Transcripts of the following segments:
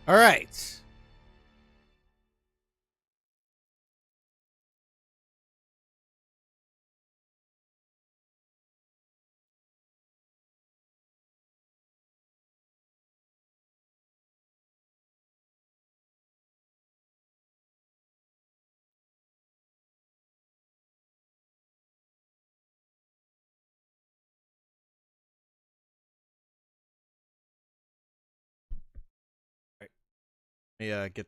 All right. All right. Let me get.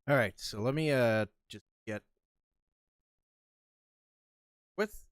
All right. So let me just get with.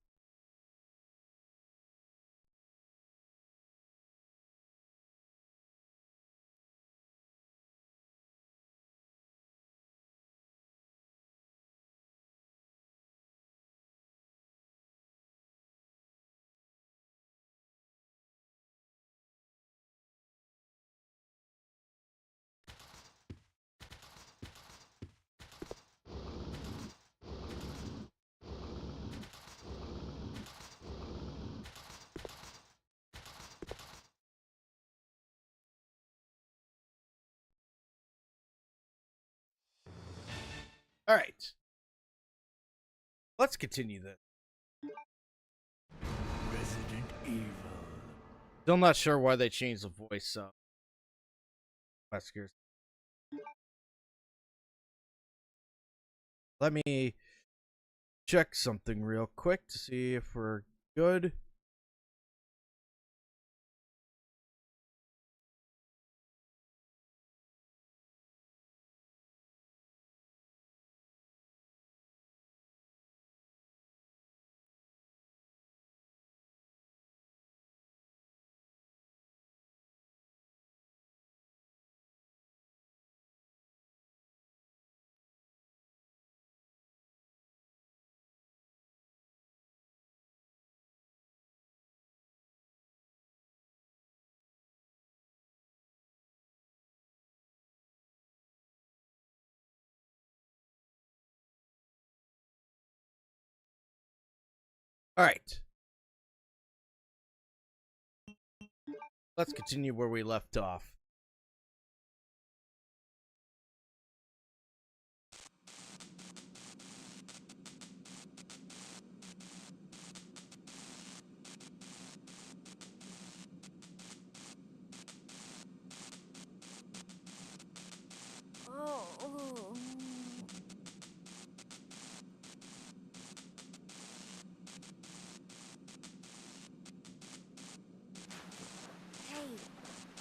All right. Let's continue this. Resident Evil. Still not sure why they changed the voice. Weskers. Let me check something real quick to see if we're good. Alright. Let's continue where we left off.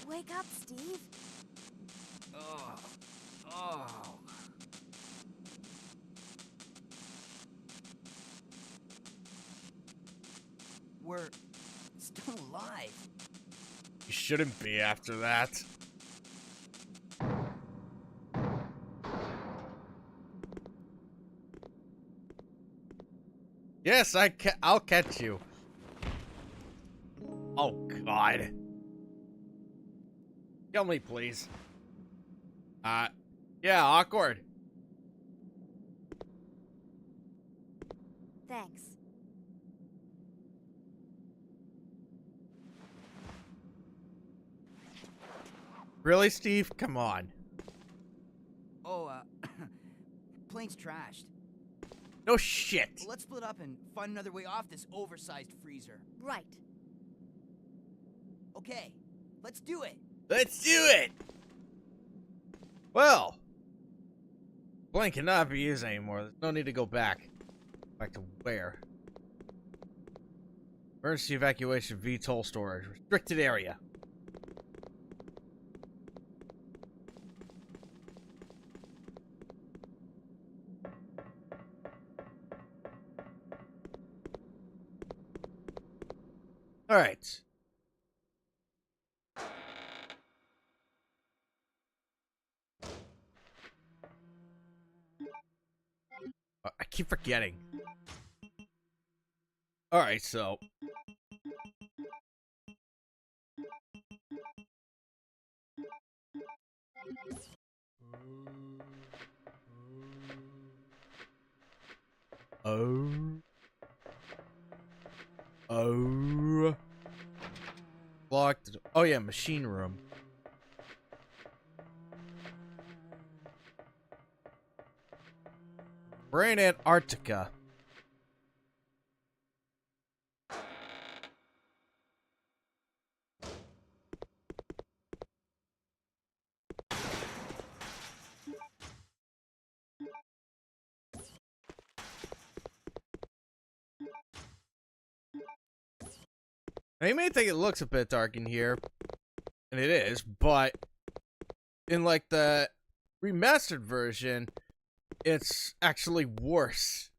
Wake up, Steve. Oh. We're still alive. You shouldn't be after that. Yes, I'll catch you. Oh, God. Kill me, please. Yeah, awkward. Thanks. Really, Steve? Come on. Oh, plane's trashed. No shit. Well, let's split up and find another way off this oversized freezer. Right. Okay, let's do it. Let's do it. Well, plane cannot be used anymore. There's no need to go back. Back to where? Emergency evacuation VTOL storage. Restricted area. Alright. I keep forgetting. Alright, so. Oh. Locked. Oh, yeah, machine room. We're in Antarctica. Now, you may think it looks a bit dark in here, and it is, but in like the remastered version, it's actually worse.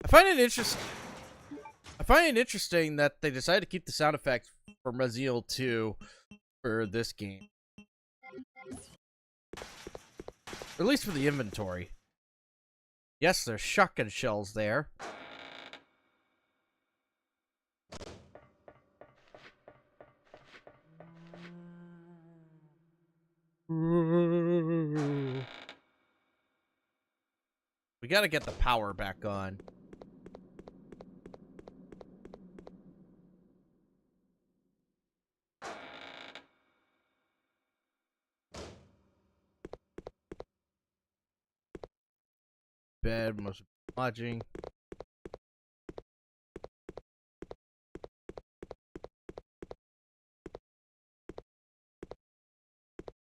I find it interesting that they decided to keep the sound effects from Resident Evil 2 for this game. Or at least for the inventory. Yes, there's shotgun shells there. We gotta get the power back on. Bed, most lodging.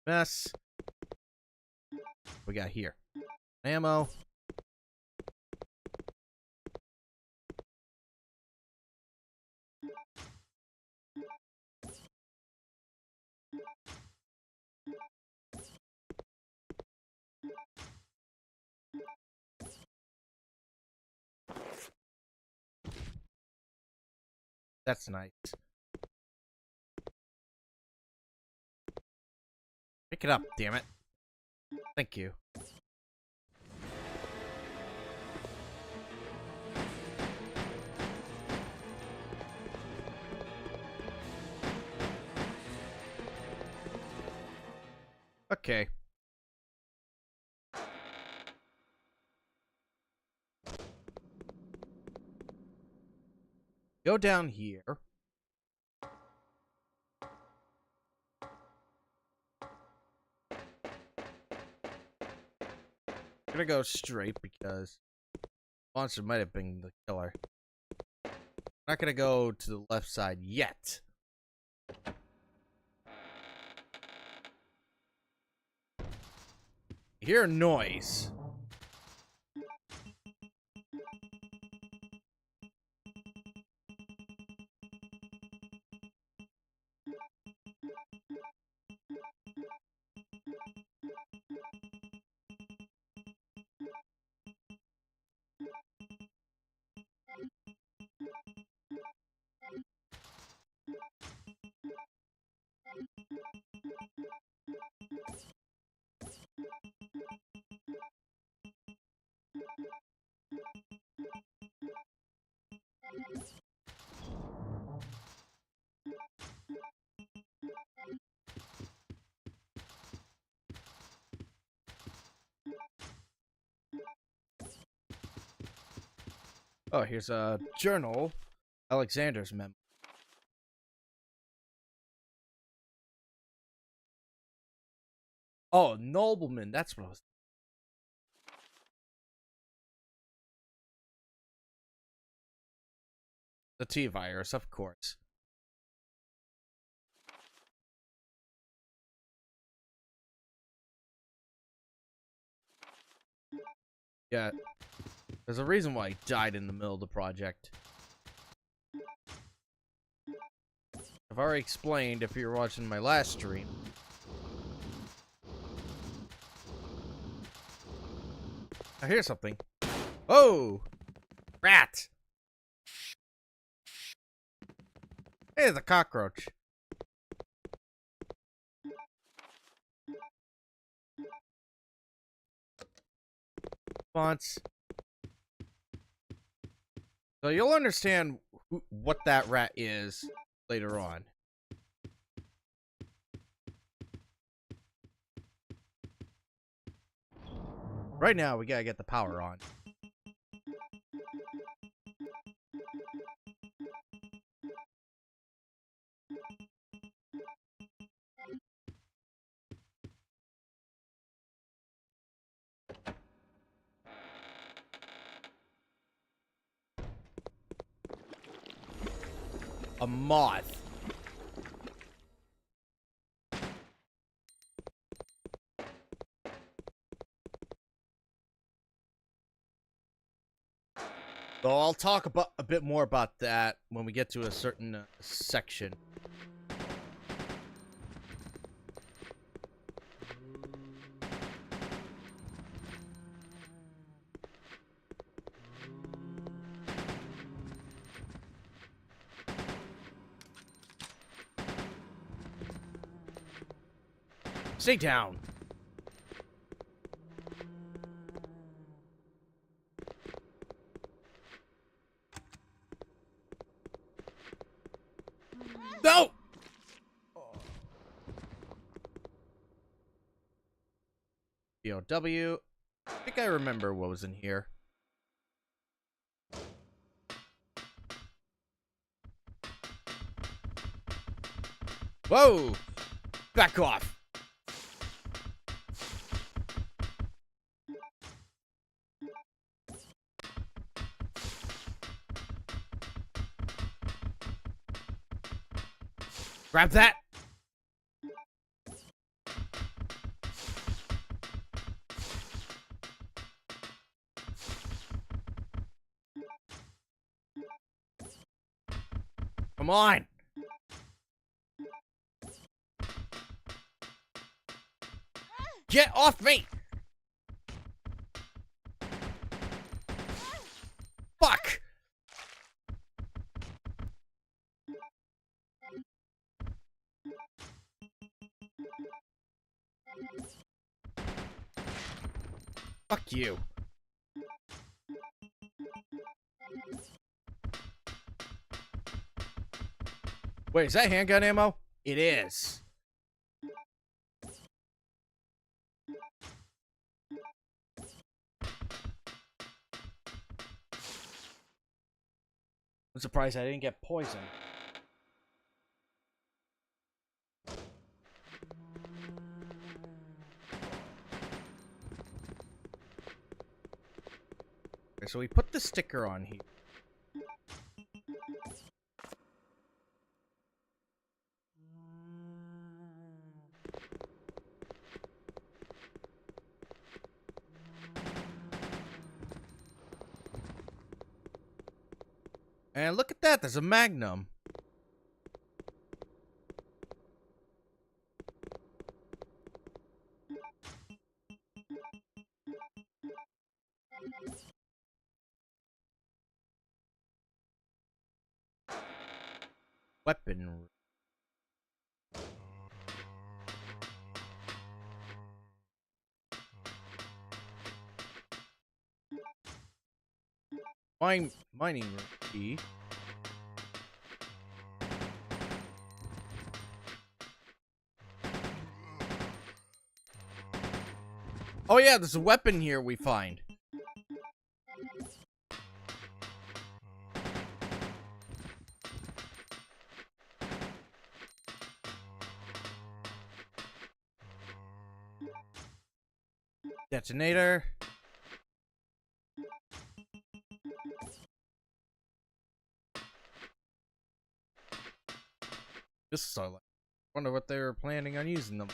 Mess. We got here. Ammo. That's nice. Pick it up, damn it. Thank you. Okay. Go down here. I'm gonna go straight because monster might have been the killer. I'm not gonna go to the left side yet. Hear a noise. Oh, here's a journal. Alexander's memo. Oh, nobleman. That's what I was. The T virus, of course. Yeah. There's a reason why he died in the middle of the project. I've already explained if you were watching my last stream. Now here's something. Oh! Rat! Hey, the cockroach. Fonts. So you'll understand what that rat is later on. Right now, we gotta get the power on. A moth. So I'll talk about a bit more about that when we get to a certain section. Stay down. No! BOW. I think I remember what was in here. Whoa! Back off! Grab that! Come on! Get off me! Fuck! Fuck you. Wait, is that handgun ammo? It is. surprised I didn't get poisoned. Okay, so we put the sticker on here. And look at that, there's a magnum. Weapon. Mining key. Oh yeah, there's a weapon here we find. Detonator. This is so. Wonder what they were planning on using them.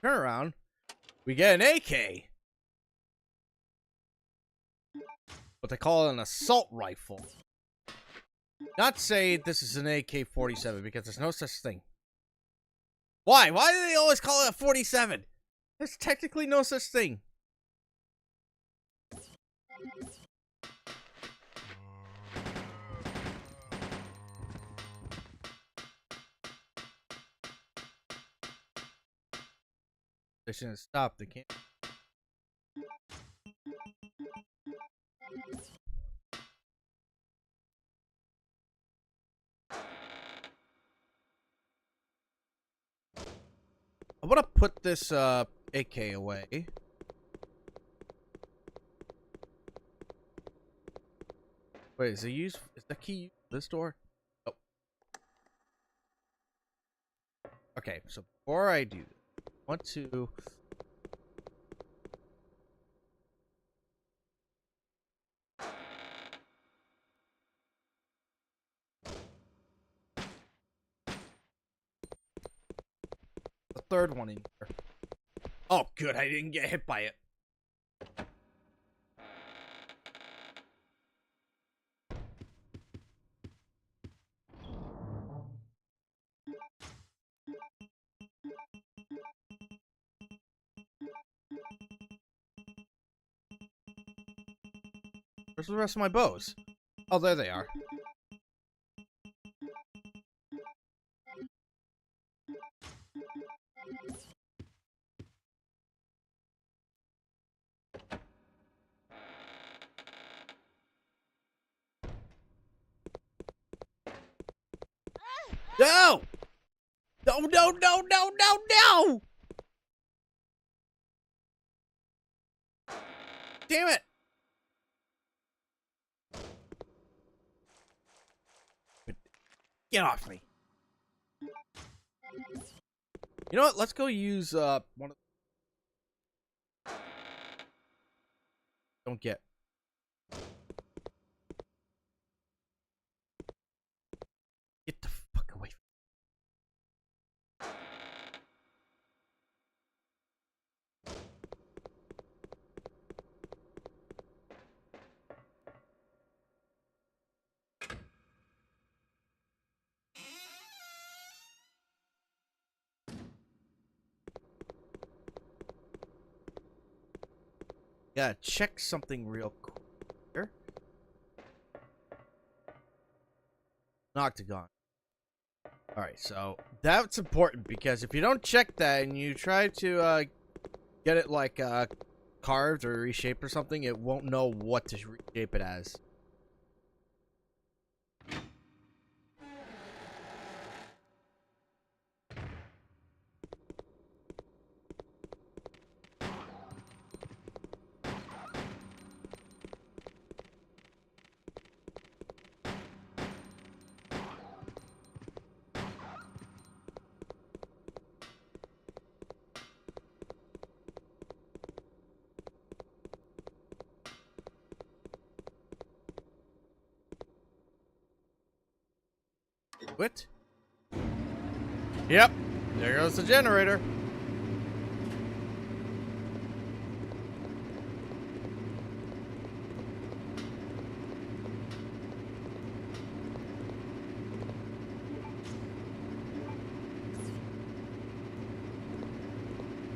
Turn around. We get an AK. What they call an assault rifle. Not say this is an AK-47 because there's no such thing. Why? Why do they always call it a 47? There's technically no such thing. They shouldn't stop. They can't. I want to put this AK away. Wait, is the key used for this door? Oh. Okay, so before I do this, I want to the third one in here. Oh, good, I didn't get hit by it. Where's the rest of my bows? Oh, there they are. No! No, no, no, no, no, no! Damn it! Get off me. You know what? Let's go use one of. Don't get. Get the fuck away. Gotta check something real quick here. Octagon. Alright, so that's important because if you don't check that and you try to get it like carved or reshaped or something, it won't know what to reshape it as. What? Yep. There goes the generator.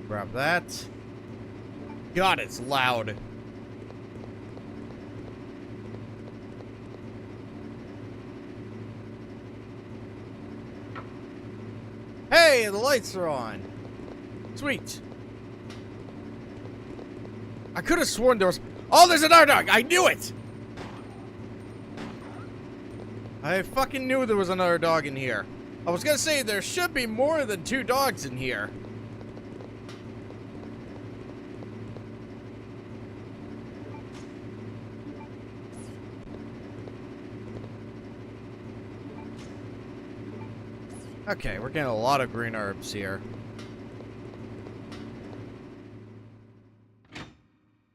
Grab that. God, it's loud. Hey, the lights are on. Sweet. I could have sworn there was... Oh, there's another dog! I knew it! I fucking knew there was another dog in here. I was gonna say, there should be more than 2 dogs in here. Okay, we're getting a lot of green herbs here.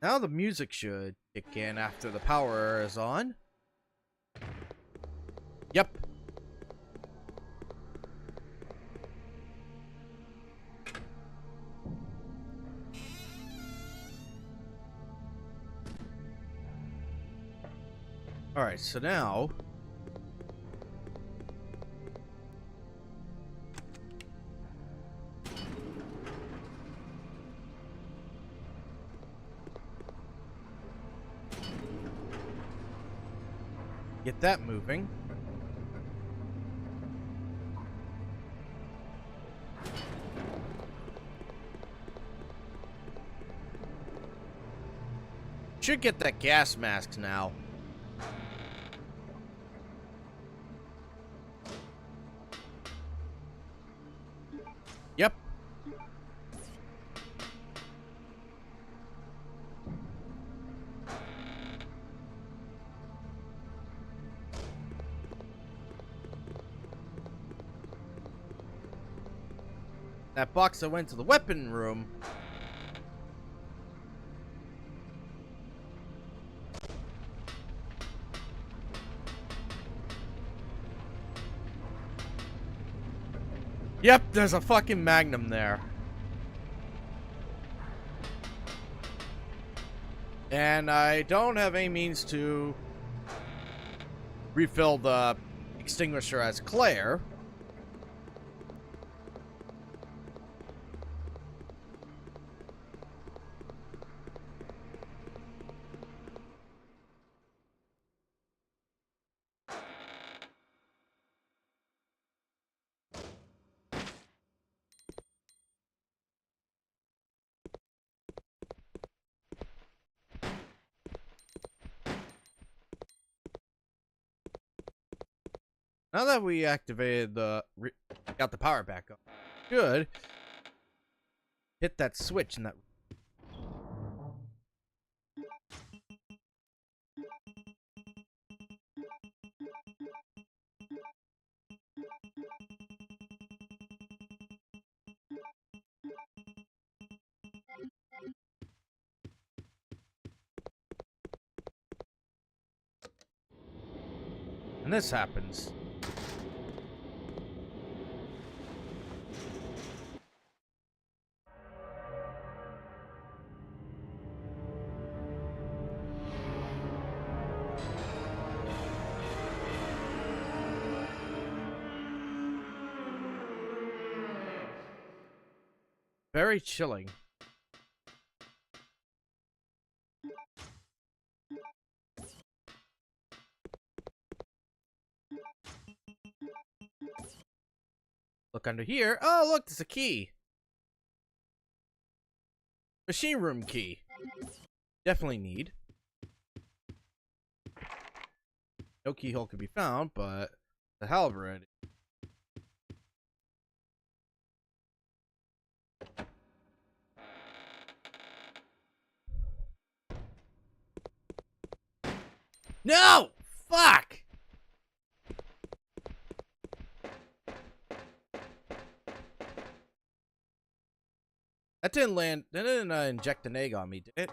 Now the music should kick in after the power is on. Yep. Alright, so now... get that moving. Should get that gas mask now. Yep. That box that went to the weapon room. Yep, there's a fucking magnum there. And I don't have any means to refill the extinguisher as Claire. Now that we activated the... got the power back up. Good. Hit that switch and that... and this happens. Very chilling. Look under here. Oh, look, there's a key. Machine room key. Definitely need. No keyhole could be found, but the halberd. No! Fuck! That didn't land. That didn't inject an egg on me, did it?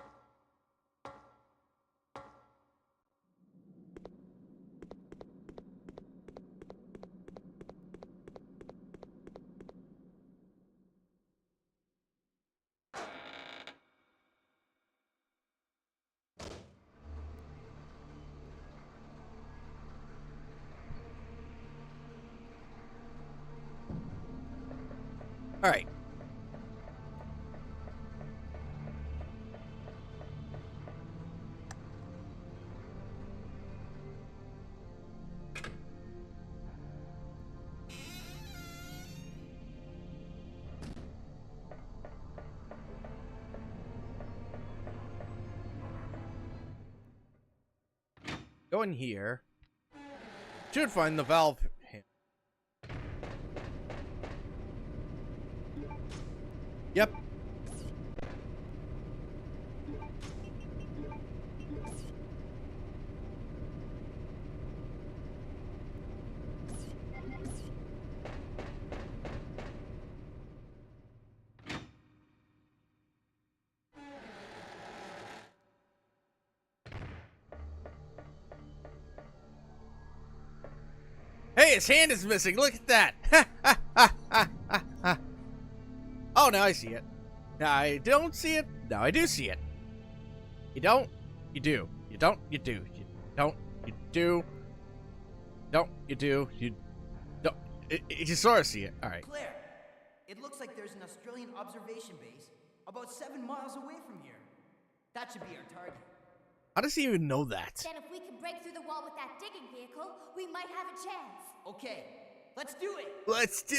Alright. Go in here. Should find the valve. Yep. Hey, his hand is missing. Look at that. Oh, now I see it. Now I don't see it. Now I do see it. You don't. You do. You don't. You do. You don't. You do. Don't. You do. You don't. You sort of see it. All right. Claire, it looks like there's an Australian observation base about 7 miles away from here. That should be our target. How does he even know that? Then if we can break through the wall with that digging vehicle, we might have a chance. Okay, let's do it. Let's do.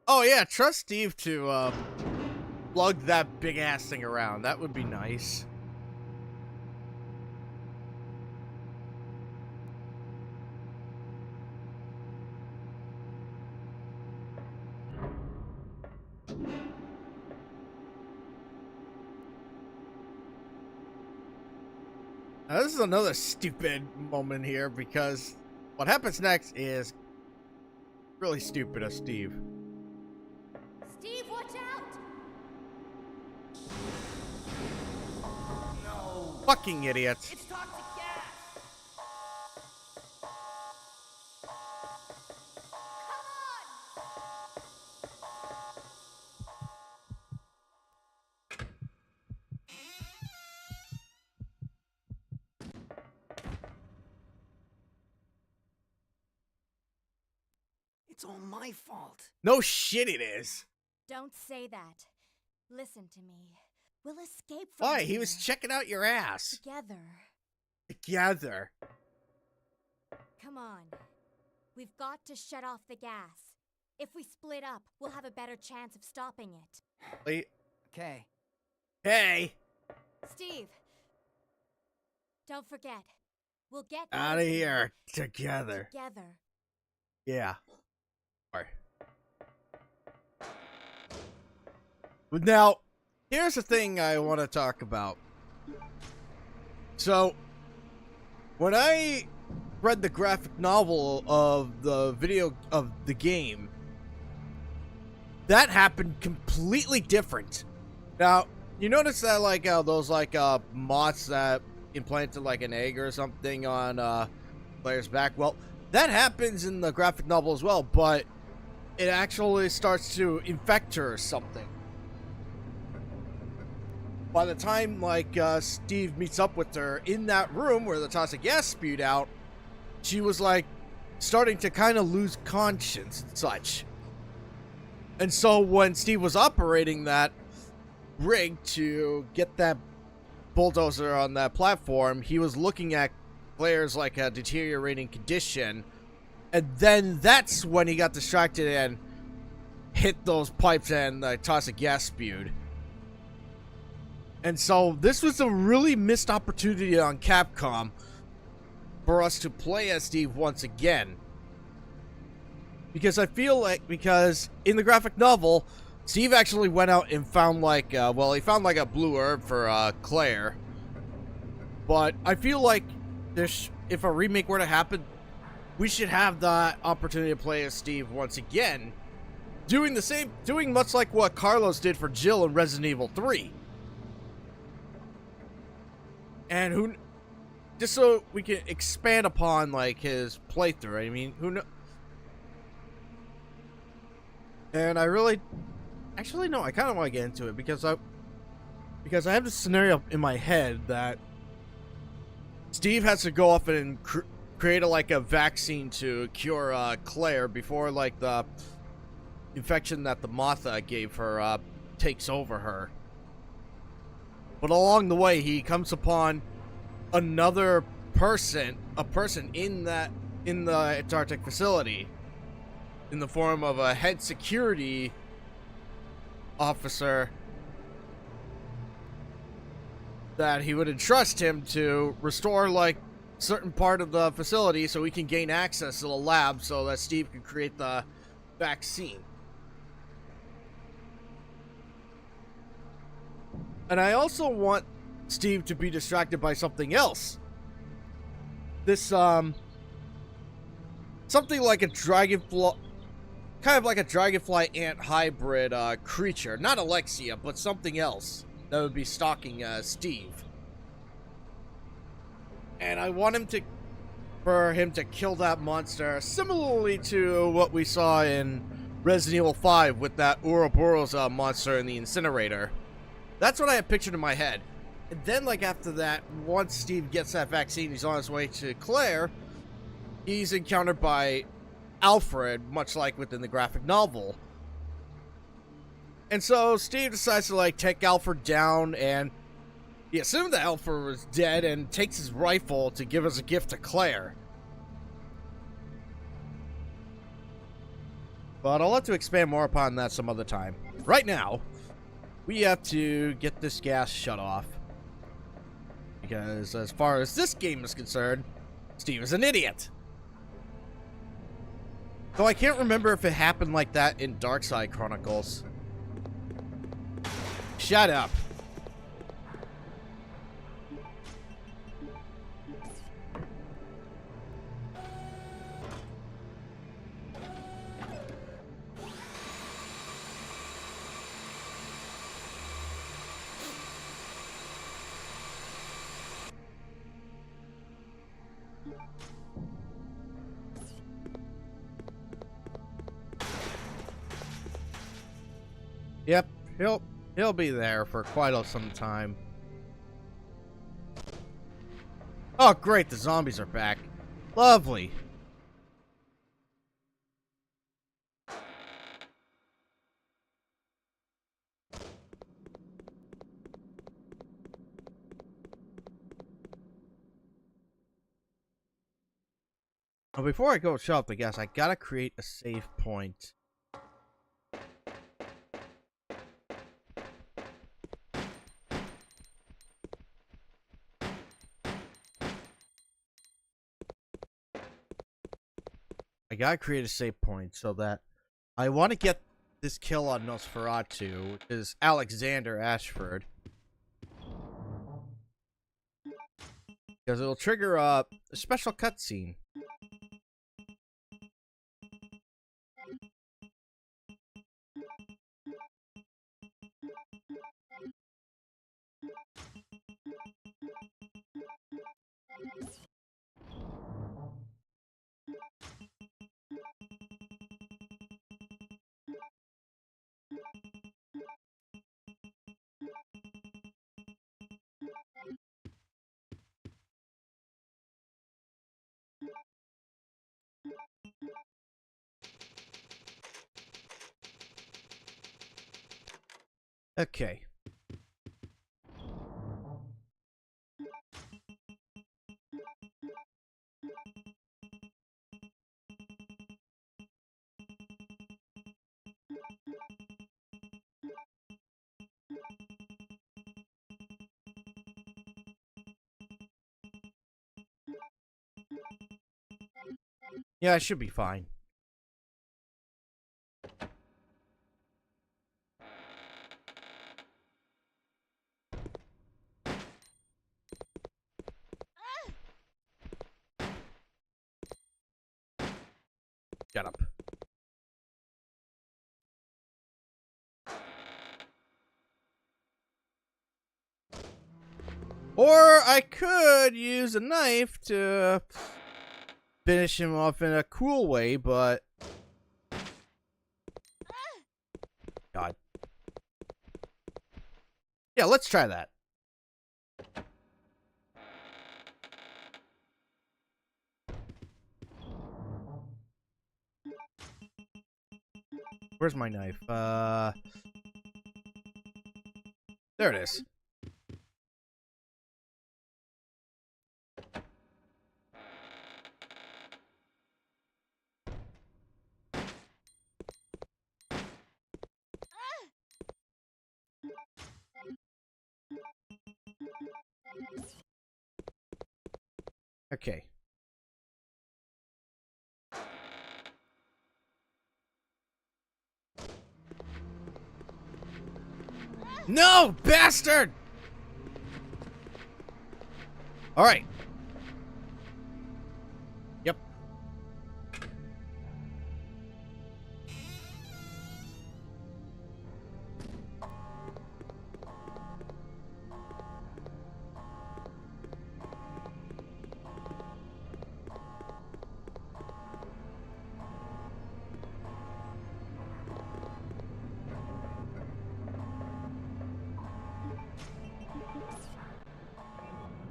Oh yeah, trust Steve to lug that big ass thing around. That would be nice. Now, this is another stupid moment here because what happens next is really stupid of Steve. Steve, watch out! No. Fucking idiots. It's toxic gas. It's all my fault. No shit it is. Don't say that. Listen to me. We'll escape from Why? here. He was checking out your ass. Together. Together. Come on. We've got to shut off the gas. If we split up, we'll have a better chance of stopping it. Wait. Okay. Hey. Steve. Don't forget. We'll get Out of here. Together. Together. Yeah. Alright. But now, here's the thing I want to talk about. So, when I read the graphic novel of the video of the game, that happened completely different. Now, you notice that like those like moths that implanted like an egg or something on player's back? Well, that happens in the graphic novel as well, but it actually starts to infect her or something. By the time, like, Steve meets up with her in that room where the toxic gas spewed out, she was, like, starting to kind of lose conscience and such. And so when Steve was operating that rig to get that bulldozer on that platform, he was looking at Claire's, like, a deteriorating condition. And then that's when he got distracted and hit those pipes and the toxic gas spewed. And so this was a really missed opportunity on Capcom for us to play as Steve once again. Because I feel like, because in the graphic novel, Steve actually went out and found like, well, he found like a blue herb for Claire. But I feel like if a remake were to happen, we should have that opportunity to play as Steve once again. Doing much like what Carlos did for Jill in Resident Evil 3. And just so we can expand upon like his playthrough. I mean, and I really, actually no, I kind of want to get into it because I have this scenario in my head that Steve has to go off and create like a vaccine to cure Claire before like the infection that the Martha gave her takes over her. But along the way, he comes upon another person, a person in the Antarctic facility, in the form of a head security officer that he would entrust him to restore like certain part of the facility so he can gain access to the lab so that Steve can create the vaccine. And I also want Steve to be distracted by something else. This something like a dragonfly, kind of like a dragonfly ant hybrid creature, not Alexia, but something else that would be stalking Steve. And I want for him to kill that monster, similarly to what we saw in Resident Evil 5 with that Ouroboros monster in the incinerator. That's what I have pictured in my head. And then, like, after that, once Steve gets that vaccine, he's on his way to Claire, he's encountered by Alfred, much like within the graphic novel. And so Steve decides to, like, take Alfred down, and he assumed that Alfred was dead and takes his rifle to give as a gift to Claire. But I'll have to expand more upon that some other time. Right now, we have to get this gas shut off. Because as far as this game is concerned, Steve is an idiot. Though I can't remember if it happened like that in Darkside Chronicles. Shut up. Yep, he'll be there for quite some time. Oh, great, the zombies are back. Lovely. Now, before I go shut up the gas, I gotta create a save point. I gotta create a save point so that I want to get this kill on Nosferatu, which is Alexander Ashford. Because it'll trigger a special cutscene. Okay. Yeah, I should be fine. Shut up. Or I could use a knife to finish him off in a cool way, but... God. Yeah, let's try that. Where's my knife? There it is. Okay. No, bastard! All right. Yep.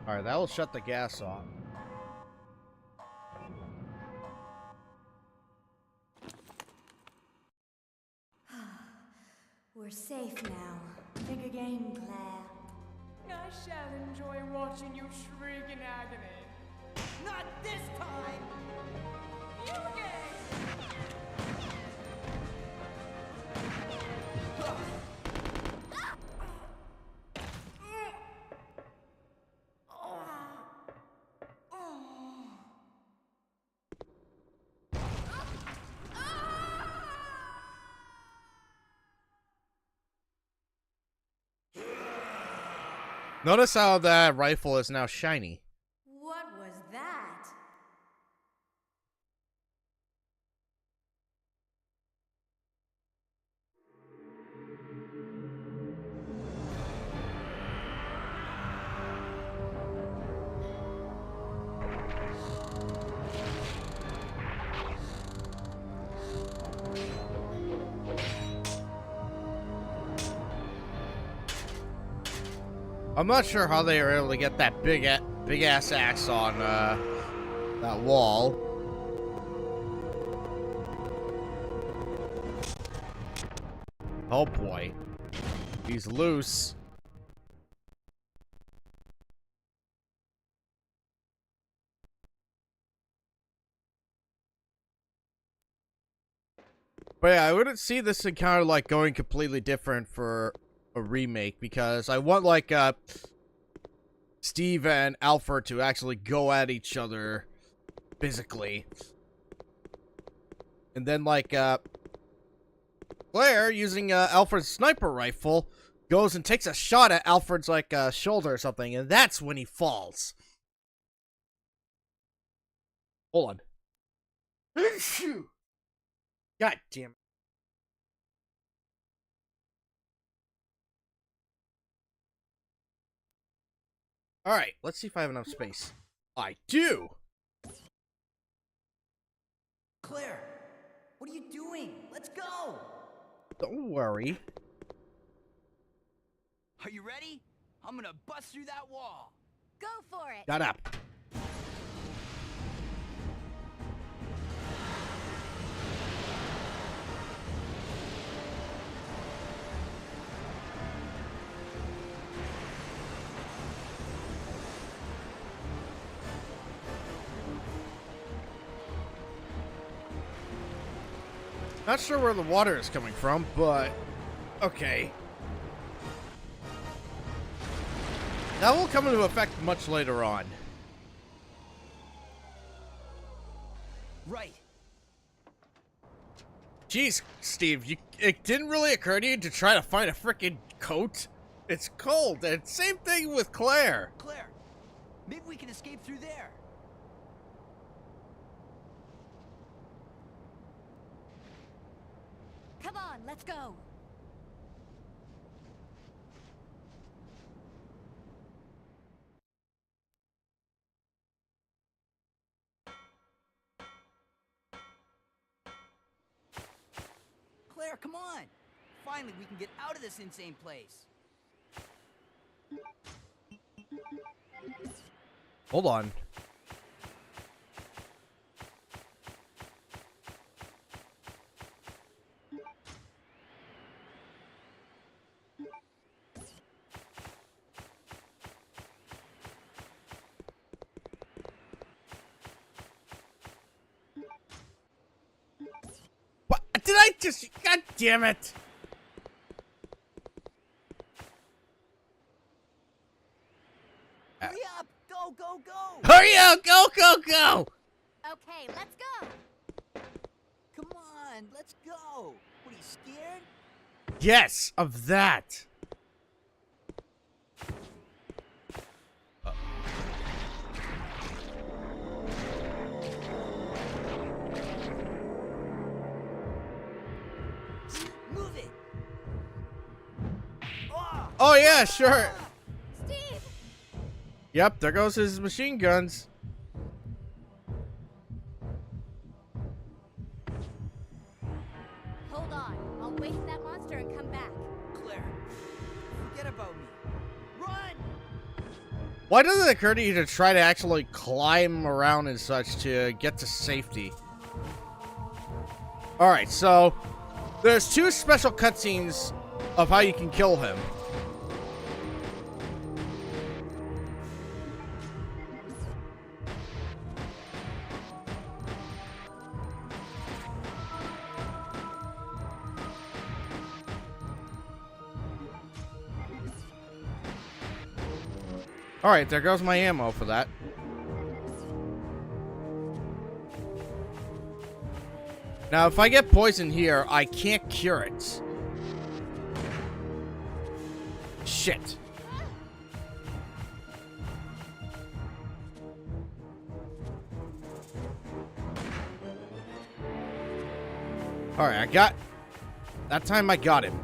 All right, that will shut the gas off. We're safe now. Think again, Claire. I shall enjoy watching you shriek in agony. Not this time! You again! Notice how that rifle is now shiny. What was that? I'm not sure how they were able to get that big ass axe on that wall. Oh boy, he's loose. But yeah, I wouldn't see this encounter like going completely different for a remake, because I want like Steve and Alfred to actually go at each other physically. And then like Claire, using Alfred's sniper rifle, goes and takes a shot at Alfred's like shoulder or something, and that's when he falls. Hold on. God damn it. Alright, let's see if I have enough space. I do! Claire, what are you doing? Let's go! Don't worry. Are you ready? I'm gonna bust through that wall. Go for it. Got up. Not sure where the water is coming from, but okay. That will come into effect much later on. Right. Jeez, Steve, it didn't really occur to you to try to find a freaking coat? It's cold, and same thing with Claire. Claire, maybe we can escape through there. Come on, let's go. Claire, come on! Finally, we can get out of this insane place. Hold on. God damn it! Hurry up! Go, go, go! Hurry up! Go, go, go! Okay, let's go. Come on, let's go! What, are you scared? Yes, of that. Move it! Ah! Oh yeah, sure. Steve! Yep, there goes his machine guns. Hold on. I'll wait for that monster and come back. Claire, forget about me. Run! Why doesn't it occur to you to try to actually climb around and such to get to safety? Alright, so there's 2 special cutscenes of how you can kill him. Alright, there goes my ammo for that. Now, if I get poisoned here, I can't cure it. Shit. Alright, I got... That time I got him.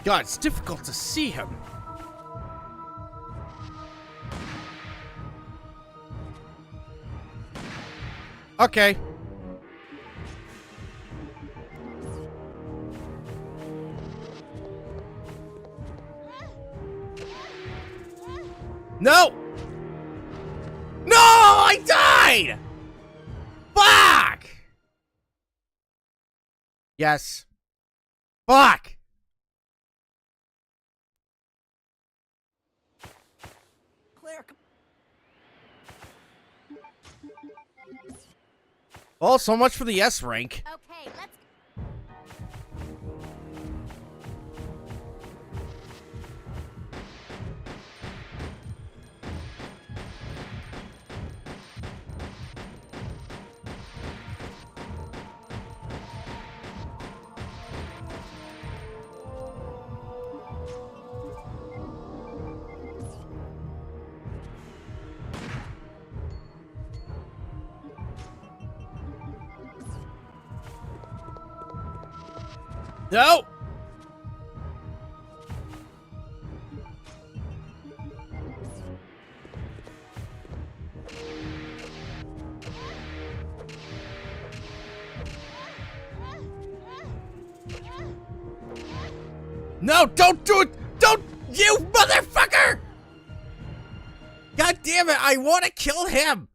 God, it's difficult to see him. Okay. No! No! I died! Fuck! Yes. Fuck! Claire, come... Well, so much for the S rank. Okay, let's No! No, don't do it! Don't, you motherfucker! God damn it, I want to kill him!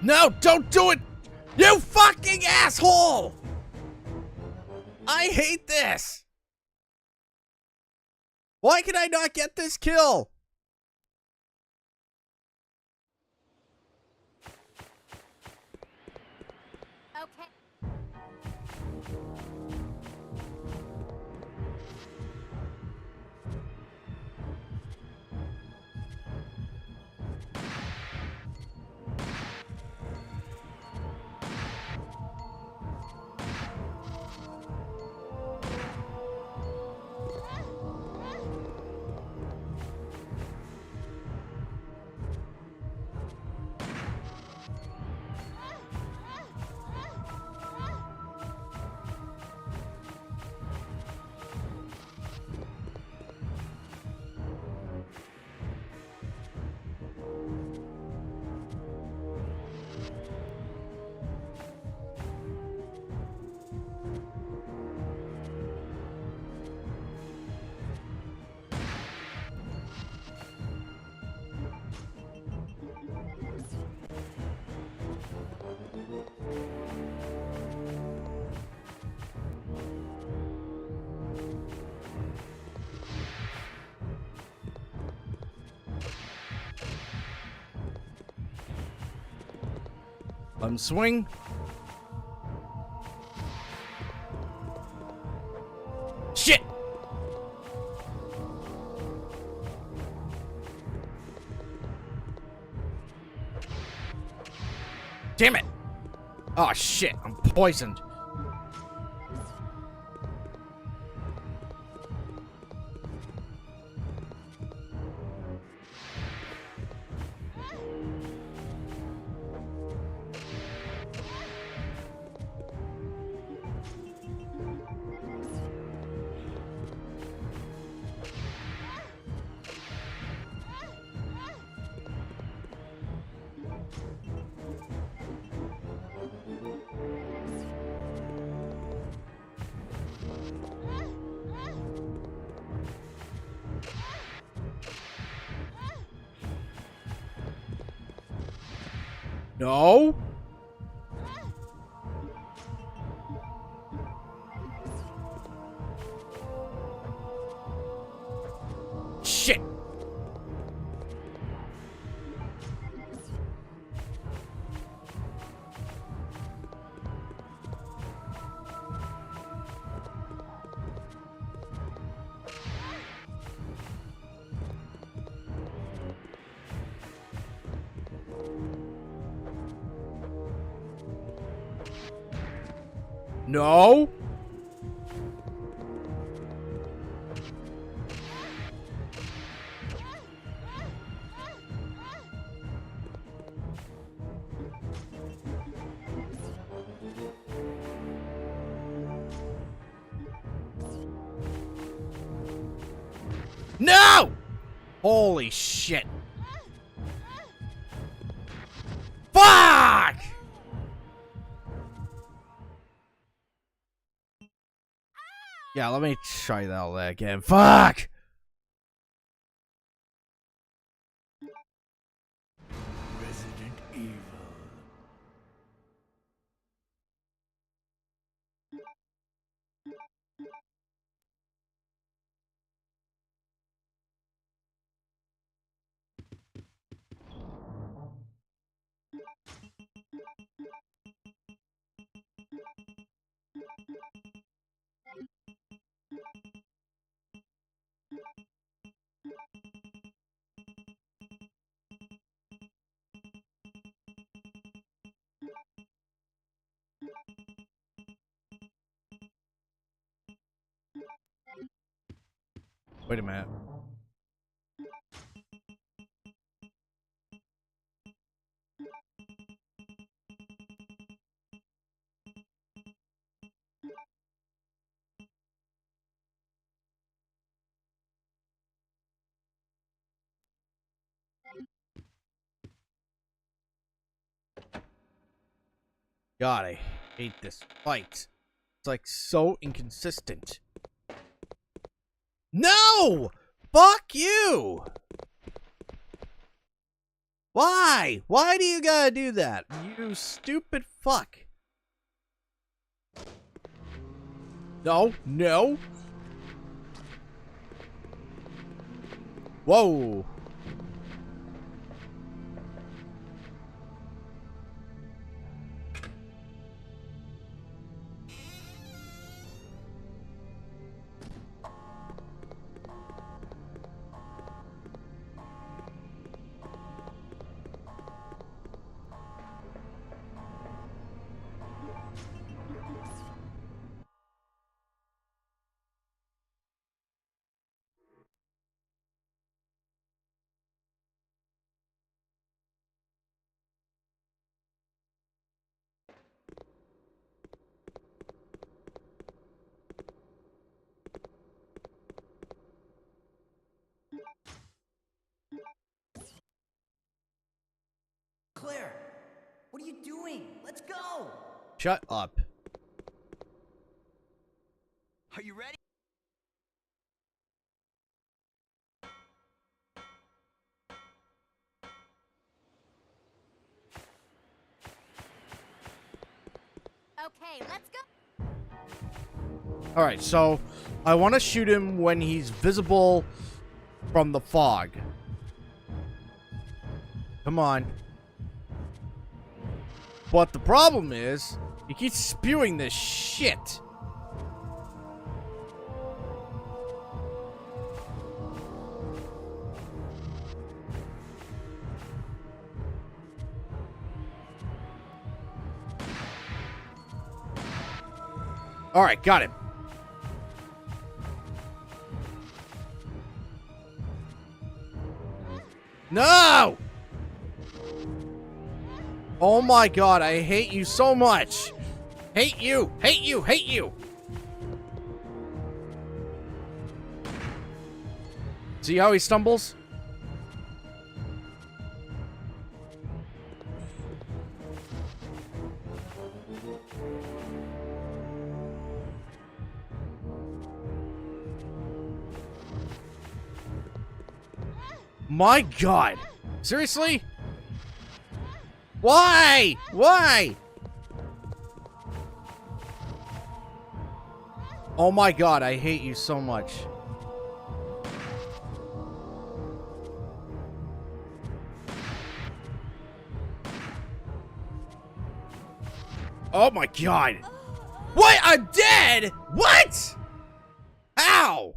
No, don't do it! You fucking asshole! I hate this! Why can I not get this kill? Okay. Swing. Shit! Damn it! Oh shit, I'm poisoned. No. Shit. No. No! Holy shit. Fuck! Yeah, let me try that all that again. Fuck! Resident Evil. Wait a minute. God, I hate this fight. It's like so inconsistent. No! Fuck you! Why? Why do you gotta do that? You stupid fuck. No, no. Whoa. Claire, what are you doing? Let's go! Shut up. Are you ready? Okay, let's go. Alright, so I want to shoot him when he's visible from the fog. Come on. But the problem is, he keeps spewing this shit. Alright, got him. No! Oh my god, I hate you so much. Hate you, hate you, hate you. See how he stumbles? My god. Seriously? Why? Why? Oh my god, I hate you so much. Oh my god. What? I'm dead? What? How?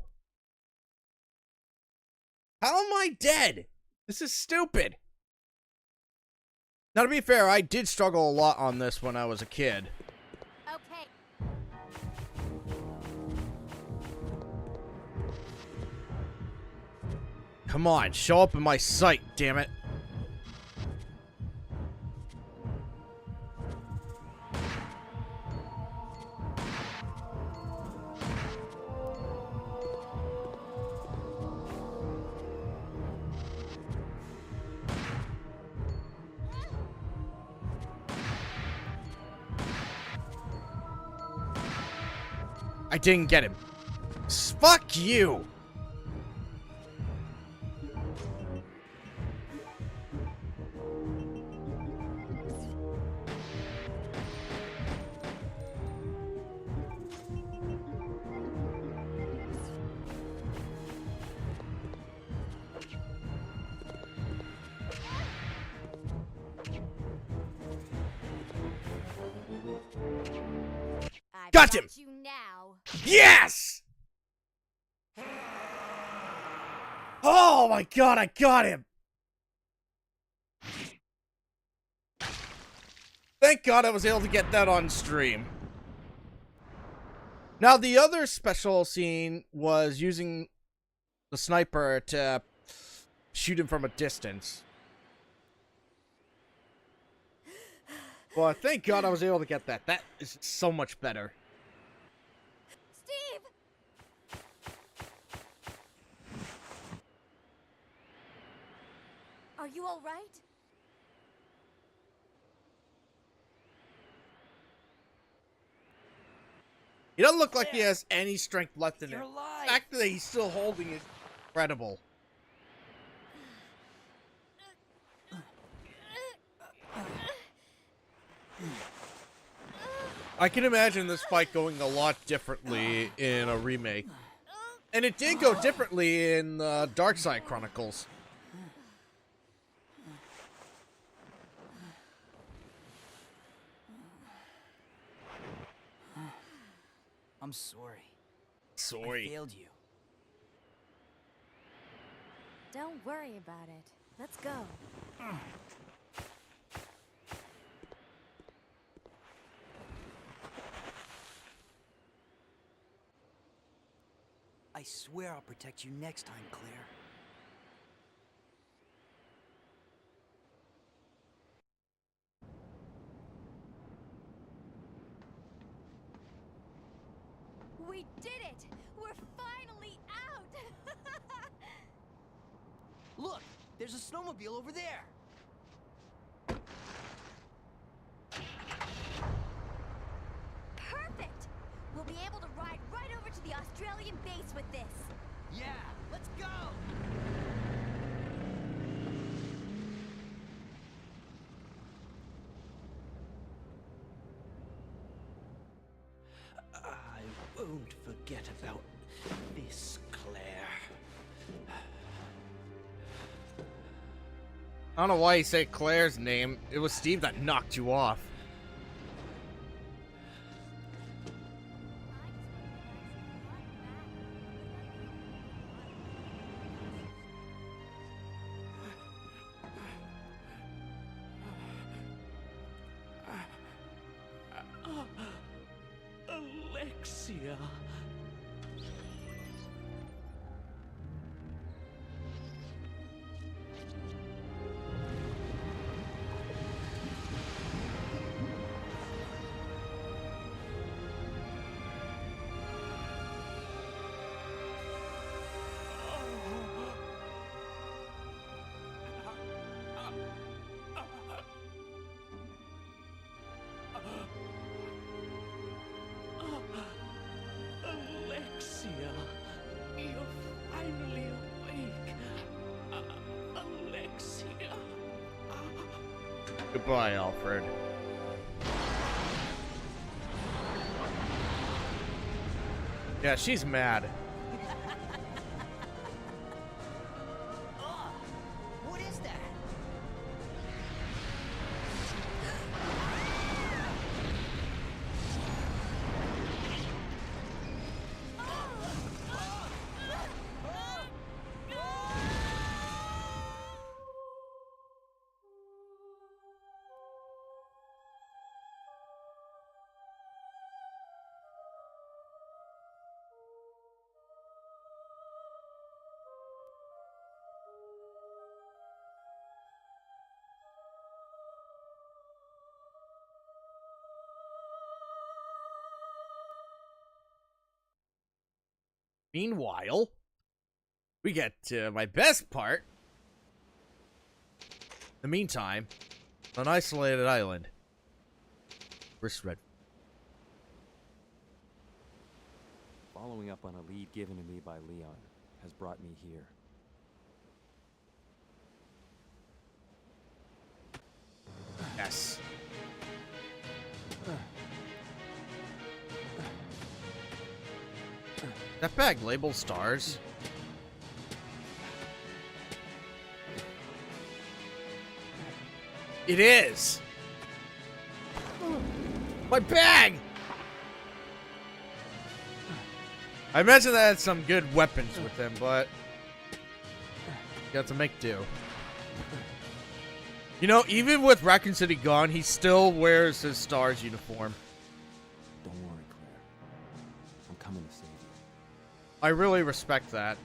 How am I dead? This is stupid. Now, to be fair, I did struggle a lot on this when I was a kid. Okay. Come on, show up in my sight, damn it. I didn't get him. Fuck you. I've Got him! you now. Yes! Oh my god, I got him! Thank god I was able to get that on stream. Now, the other special scene was using the sniper to shoot him from a distance. But thank god I was able to get that. That is so much better. Steve! Are you all right? He doesn't look like he has any strength left in You're him. alive. The fact that he's still holding is incredible. I can imagine this fight going a lot differently in a remake. And it did go differently in Dark Side Chronicles. I'm sorry. I Sorry. failed you. Don't worry about it. Let's go. I swear I'll protect you next time, Claire. We did it! We're finally out! Look, there's a snowmobile over there. Perfect! We'll be able to ride right over to the Australian base with this. Yeah, let's go. I won't forget about this, Claire. I don't know why you say Claire's name. It was Steve that knocked you off. Alexia. Alexia, you're finally awake. Alexia. Goodbye, Alfred. Yeah, she's mad. Ugh, what is that? Meanwhile, we get to my best part. In the meantime, on an isolated island. Where's Red? Following up on a lead given to me by Leon has brought me here. Yes. That bag labeled stars. It is. My bag. I imagine that had some good weapons with him, but you got to make do. You know, even with Raccoon City gone, he still wears his STARS uniform. Don't worry, Claire. I'm coming to save you. I really respect that.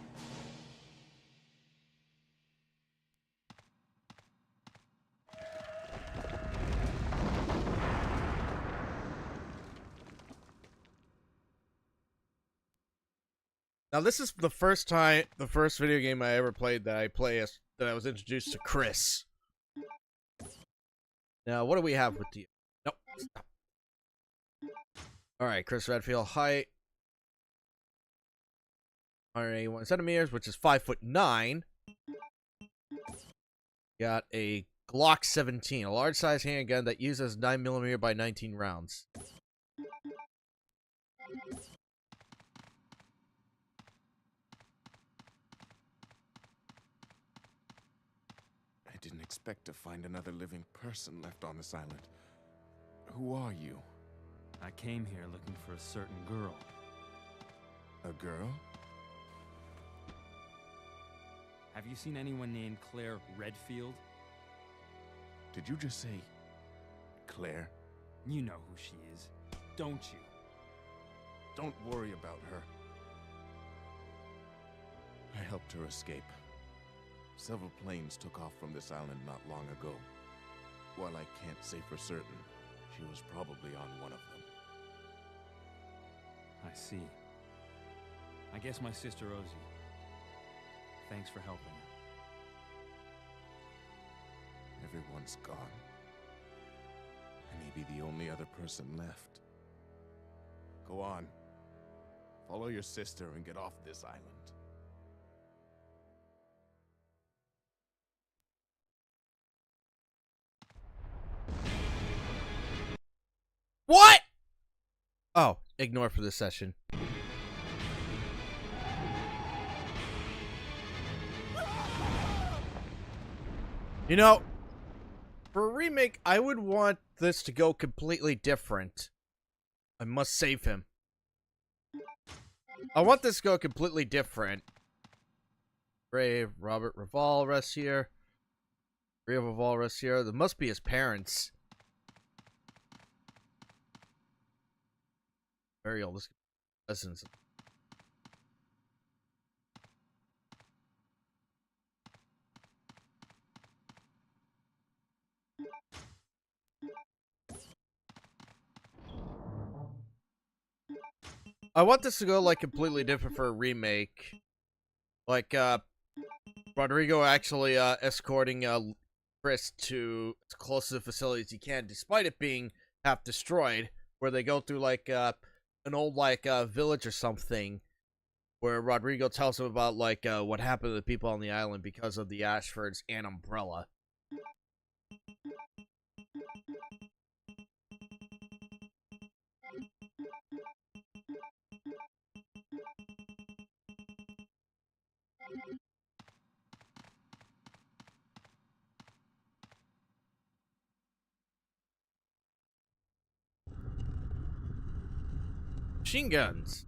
Now, this is the first video game I ever played that I was introduced to Chris. Now, what do we have with you? Nope. Stop. All right, Chris Redfield, height 181 centimeters, which is 5'9". Got a Glock 17, a large-size handgun that uses 9mm by 19 rounds. expect to find another living person left on this island. Who are you? I came here looking for a certain girl. A girl? Have you seen anyone named Claire Redfield? Did you just say Claire? You know who she is, don't you? Don't worry about her. I helped her escape. Several planes took off from this island not long ago. While I can't say for certain, she was probably on one of them. I see. I guess my sister owes you. Thanks for helping her. Everyone's gone. I may be the only other person left. Go on. Follow your sister and get off this island. What? Oh, ignore for this session. You know, for a remake, I would want this to go completely different. I must save him. I want this to go completely different. Brave Robert Raval rests here. Ria Raval rests here. There must be his parents. Very old. This cousins. I want this to go like completely different for a remake. Like Rodrigo actually escorting Chris to as close to the facility as he can, despite it being half destroyed, where they go through like an old like village or something, where Rodrigo tells him about like what happened to the people on the island because of the Ashfords and Umbrella. Machine guns.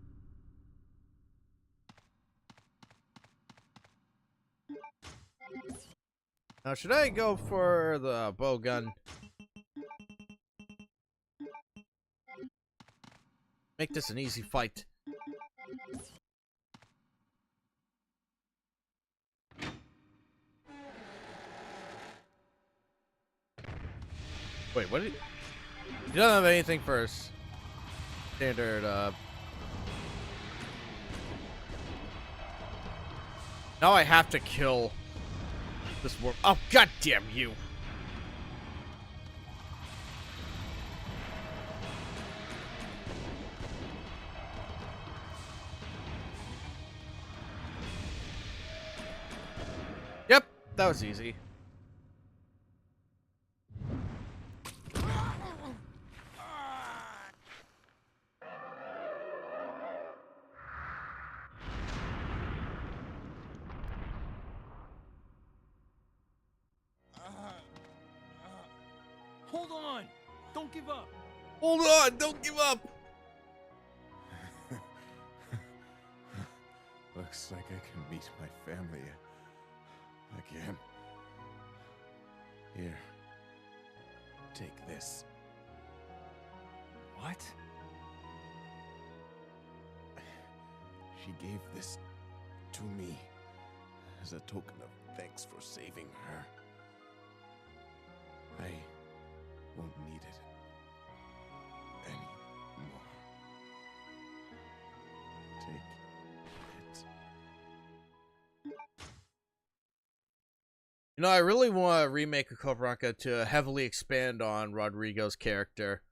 Now, should I go for the bow gun? Make this an easy fight. Wait, what did he doesn't have anything for his standard now I have to kill this war. Oh, goddamn you! Yep, that was easy. Hold on! Don't give up! Hold on, don't give up! Looks like I can meet my family again. Here. Take this. What? She gave this to me as a token of thanks for saving her. I won't need it anymore. Take it. You know, I really want a remake of Code Veronica to heavily expand on Rodrigo's character.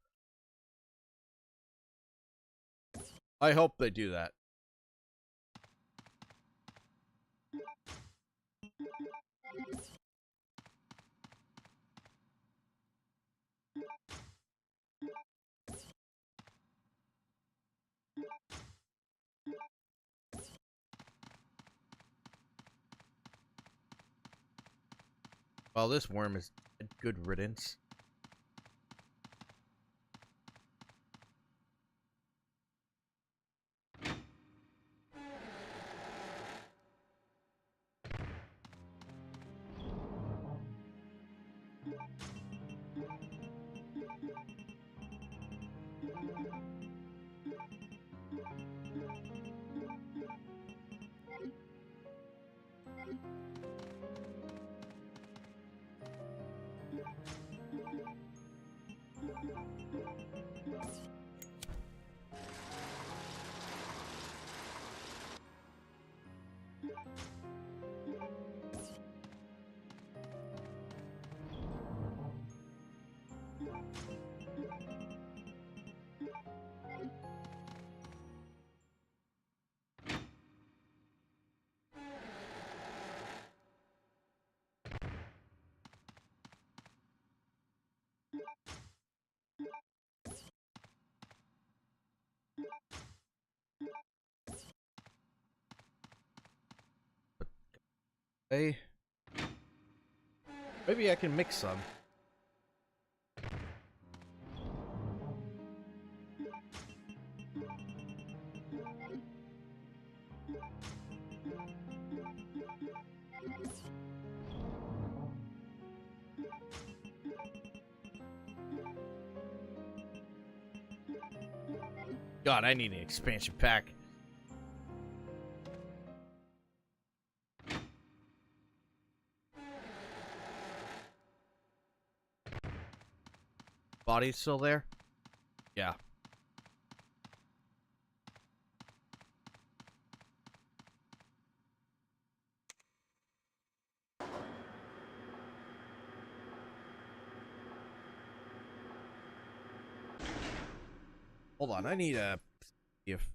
I hope they do that. Well, this worm is a good riddance. Hey, maybe I can mix some. God, I need an expansion pack. Body's still there? Yeah. Hold on, I need a... If...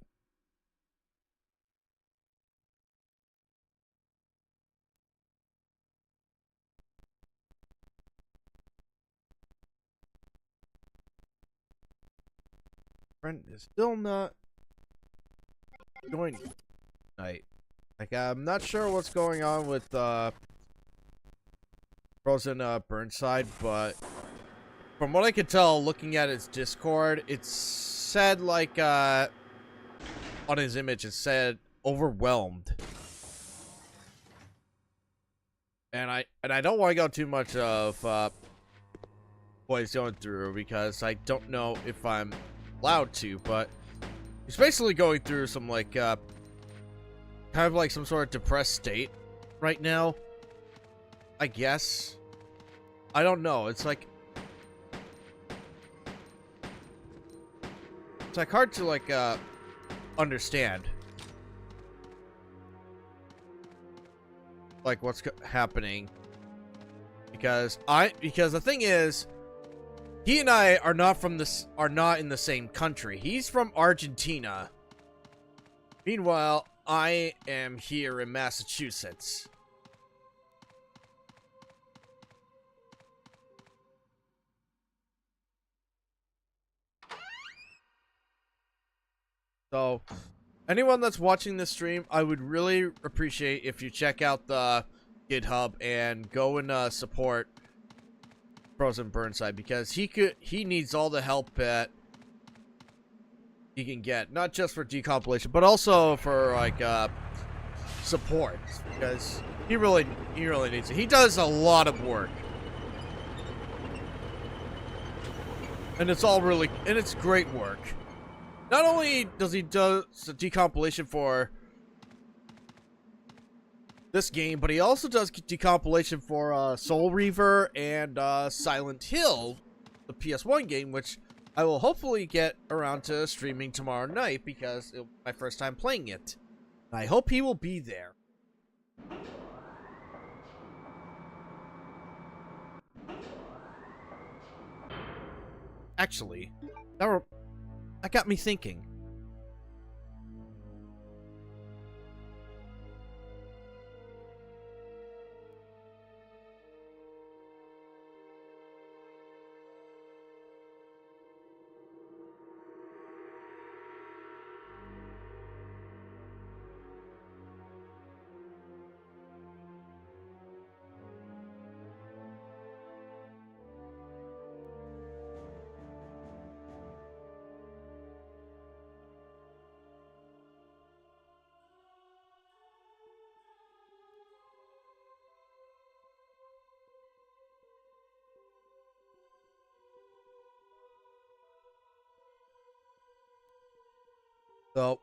Friend is still not joining tonight. Like, I'm not sure what's going on with Frozen Burnside, but from what I could tell, looking at his Discord, it said like on his image, it said overwhelmed, and I don't want to go too much of what he's going through because I don't know if I'm allowed to, but he's basically going through some like kind of like some sort of depressed state right now, I guess. I don't know. It's like hard to like understand like what's happening because the thing is he and I are not in the same country. He's from Argentina. Meanwhile, I am here in Massachusetts. So, anyone that's watching this stream, I would really appreciate if you check out the GitHub and go and support Frozen Burnside because he needs all the help that he can get, not just for decompilation, but also for like support because he really needs it. He does a lot of work. And it's great work. Not only does he do the decompilation for this game, but he also does decompilation for Soul Reaver and Silent Hill, the PS1 game, which I will hopefully get around to streaming tomorrow night because it's my first time playing it. I hope he will be there. Actually, that got me thinking. So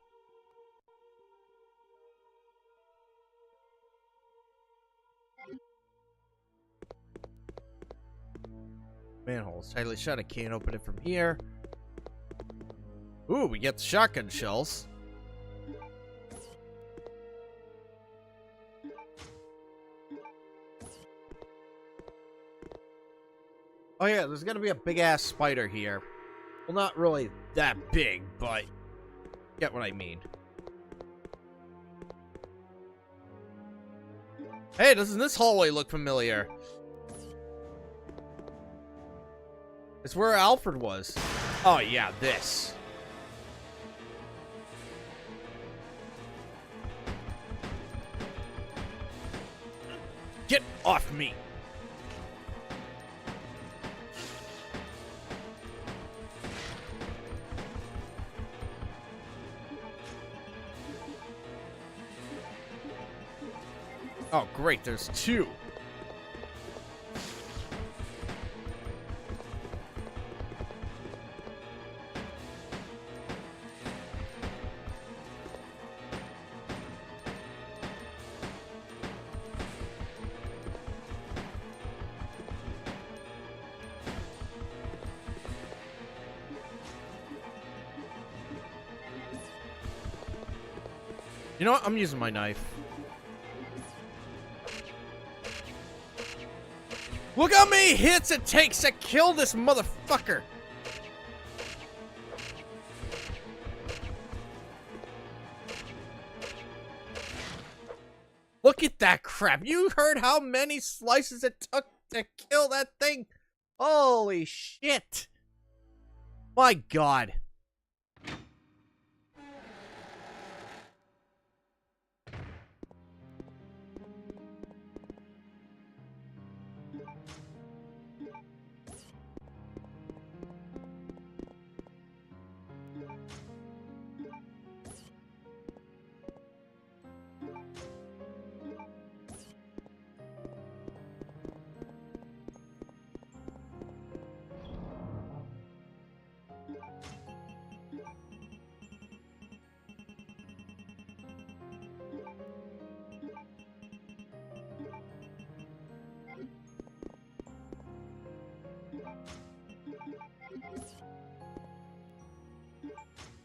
manhole's tightly shut. I can't open it from here. Ooh, we get the shotgun shells. Oh yeah, there's gonna be a big ass spider here. Well, not really that big, but get what I mean. Hey, doesn't this hallway look familiar? It's where Alfred was. Oh yeah, this. Get off me! Oh, great, there's two. You know what? I'm using my knife. Look how many hits it takes to kill this motherfucker! Look at that crap! You heard how many slices it took to kill that thing? Holy shit! My god.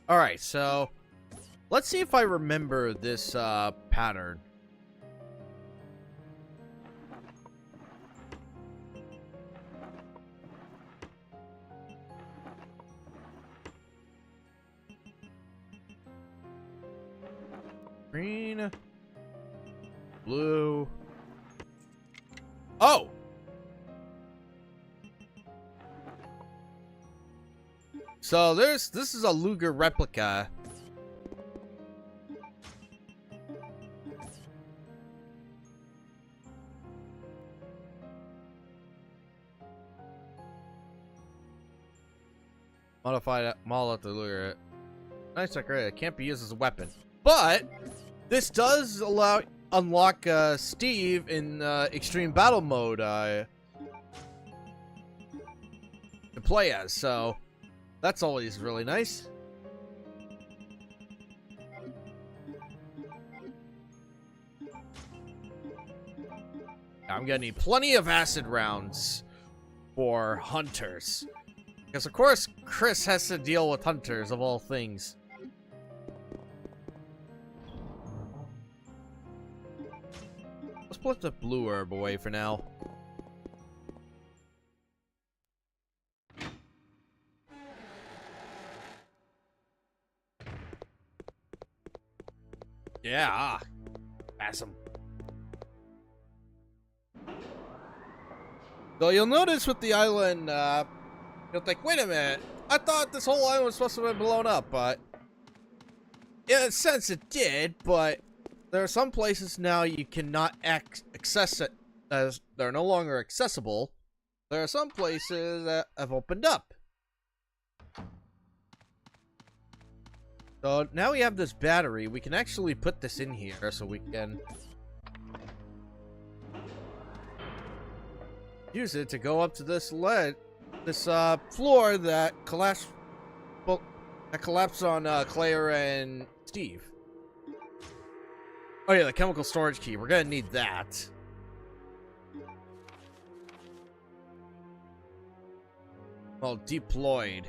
Alright, so let's see if I remember this pattern. Green, blue. Oh! So this is a Luger replica. Modified model of the Luger. Nice decorated. It can't be used as a weapon. But this does unlock Steve in extreme battle mode to play as, so that's always really nice. I'm gonna need plenty of acid rounds for hunters. Because of course Chris has to deal with hunters of all things. Let's put the blue herb away for now. Yeah, pass him. So you'll notice with the island, you'll think, wait a minute, I thought this whole island was supposed to be blown up, but in a sense it did, but there are some places now you cannot access it, as they're no longer accessible. There are some places that have opened up. So now we have this battery, we can actually put this in here so we can use it to go up to this floor that collapsed. Well, That collapsed on Claire and Steve. Oh yeah, the chemical storage key. We're gonna need that. Well, deployed.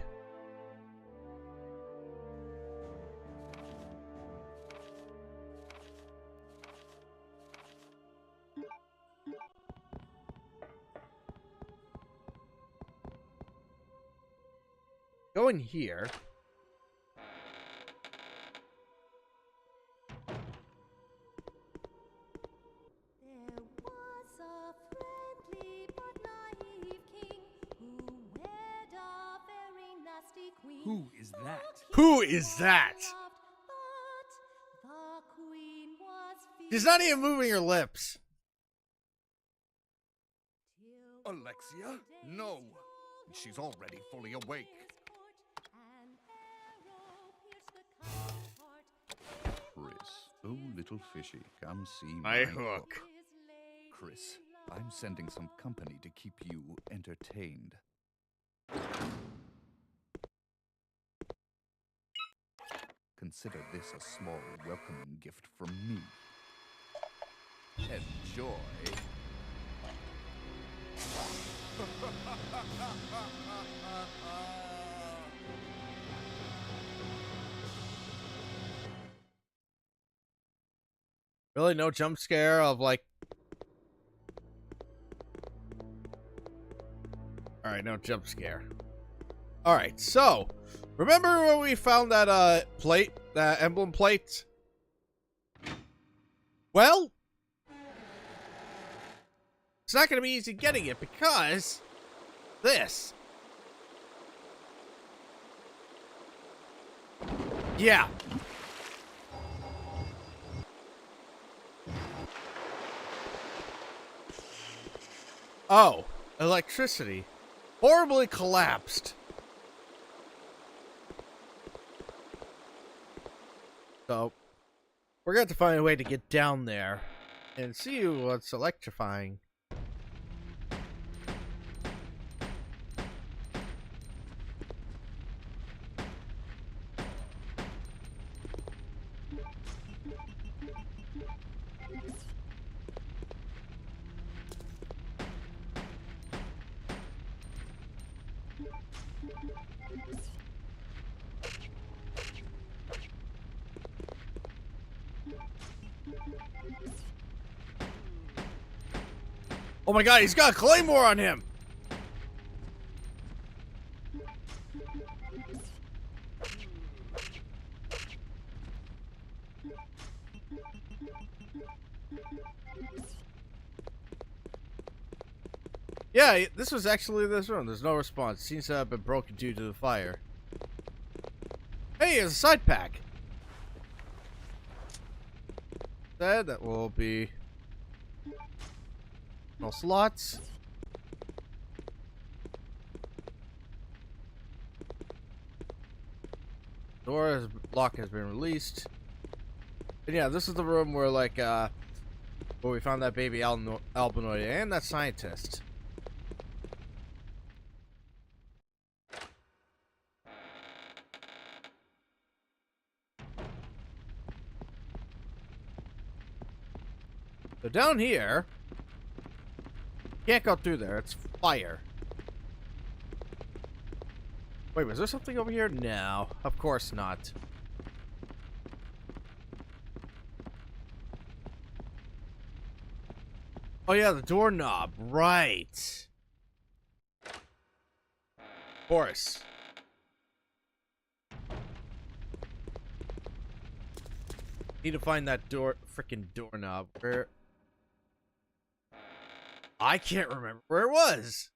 Go in here. There was a friendly but naive king who wed a very nasty queen. Who is that? Who is that? But the queen was She's not even moving her lips. Alexia? No. She's already fully awake. Chris, oh little fishy, come see My hook. Chris, I'm sending some company to keep you entertained. Consider this a small welcoming gift from me. Enjoy. Really, no jump scare of like. All right, no jump scare. All right, so remember when we found that plate, that emblem plate? Well, it's not going to be easy getting it because this. Yeah. Oh, electricity. Horribly collapsed. So, we're going to have to find a way to get down there and see what's electrifying. Oh my god, he's got a claymore on him! Yeah, this was actually this room. There's no response. Seems to have been broken due to the fire. Hey, there's a side pack! That will be... no slots. Lock has been released. And yeah, this is the room where like where we found that baby albinoid and that scientist. So down here, can't go through there. It's fire. Wait, was there something over here? No, of course not. Oh yeah, the doorknob. Right. Of course. Need to find that freaking doorknob. Where? I can't remember where it was.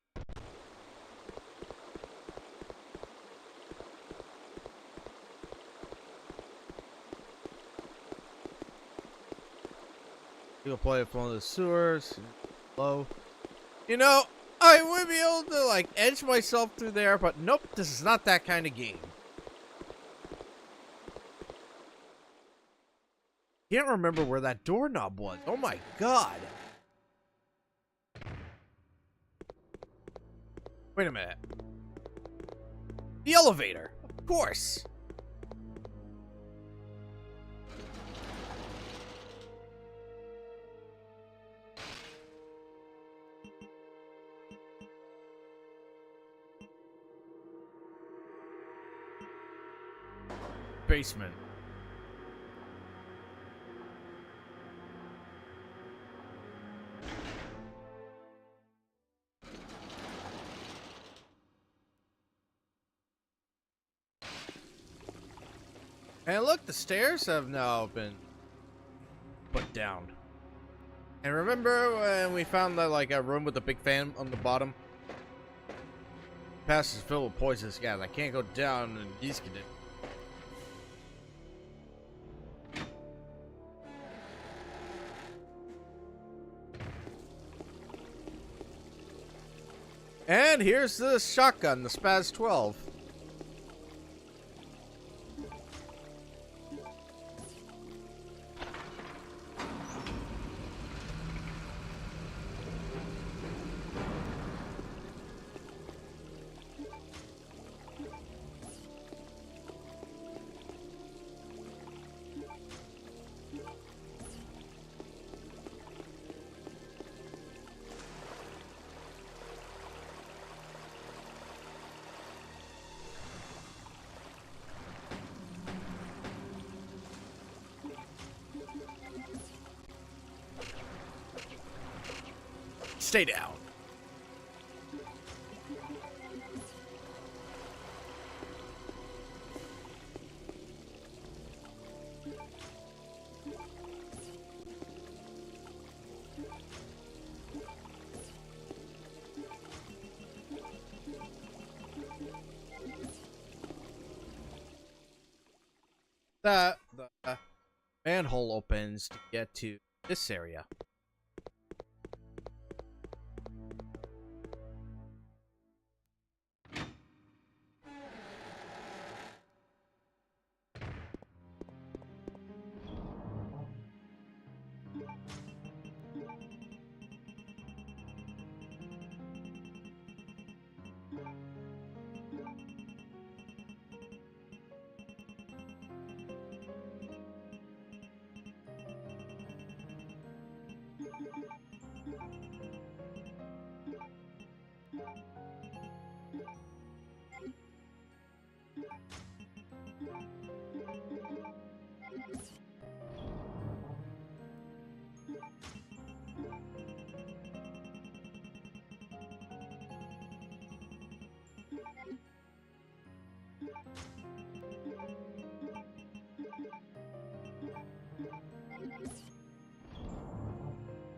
You'll play up one of the sewers. Low. You know, I would be able to like edge myself through there, but nope, this is not that kind of game. Can't remember where that doorknob was. Oh my god. Wait a minute. The elevator. Of course. basement. And look, the stairs have now been put down. And remember when we found that, like, a room with a big fan on the bottom? Passage filled with poisonous gas. I can't go down in these conditions. And here's the shotgun, the Spaz 12. Stay down. The manhole opens to get to this area.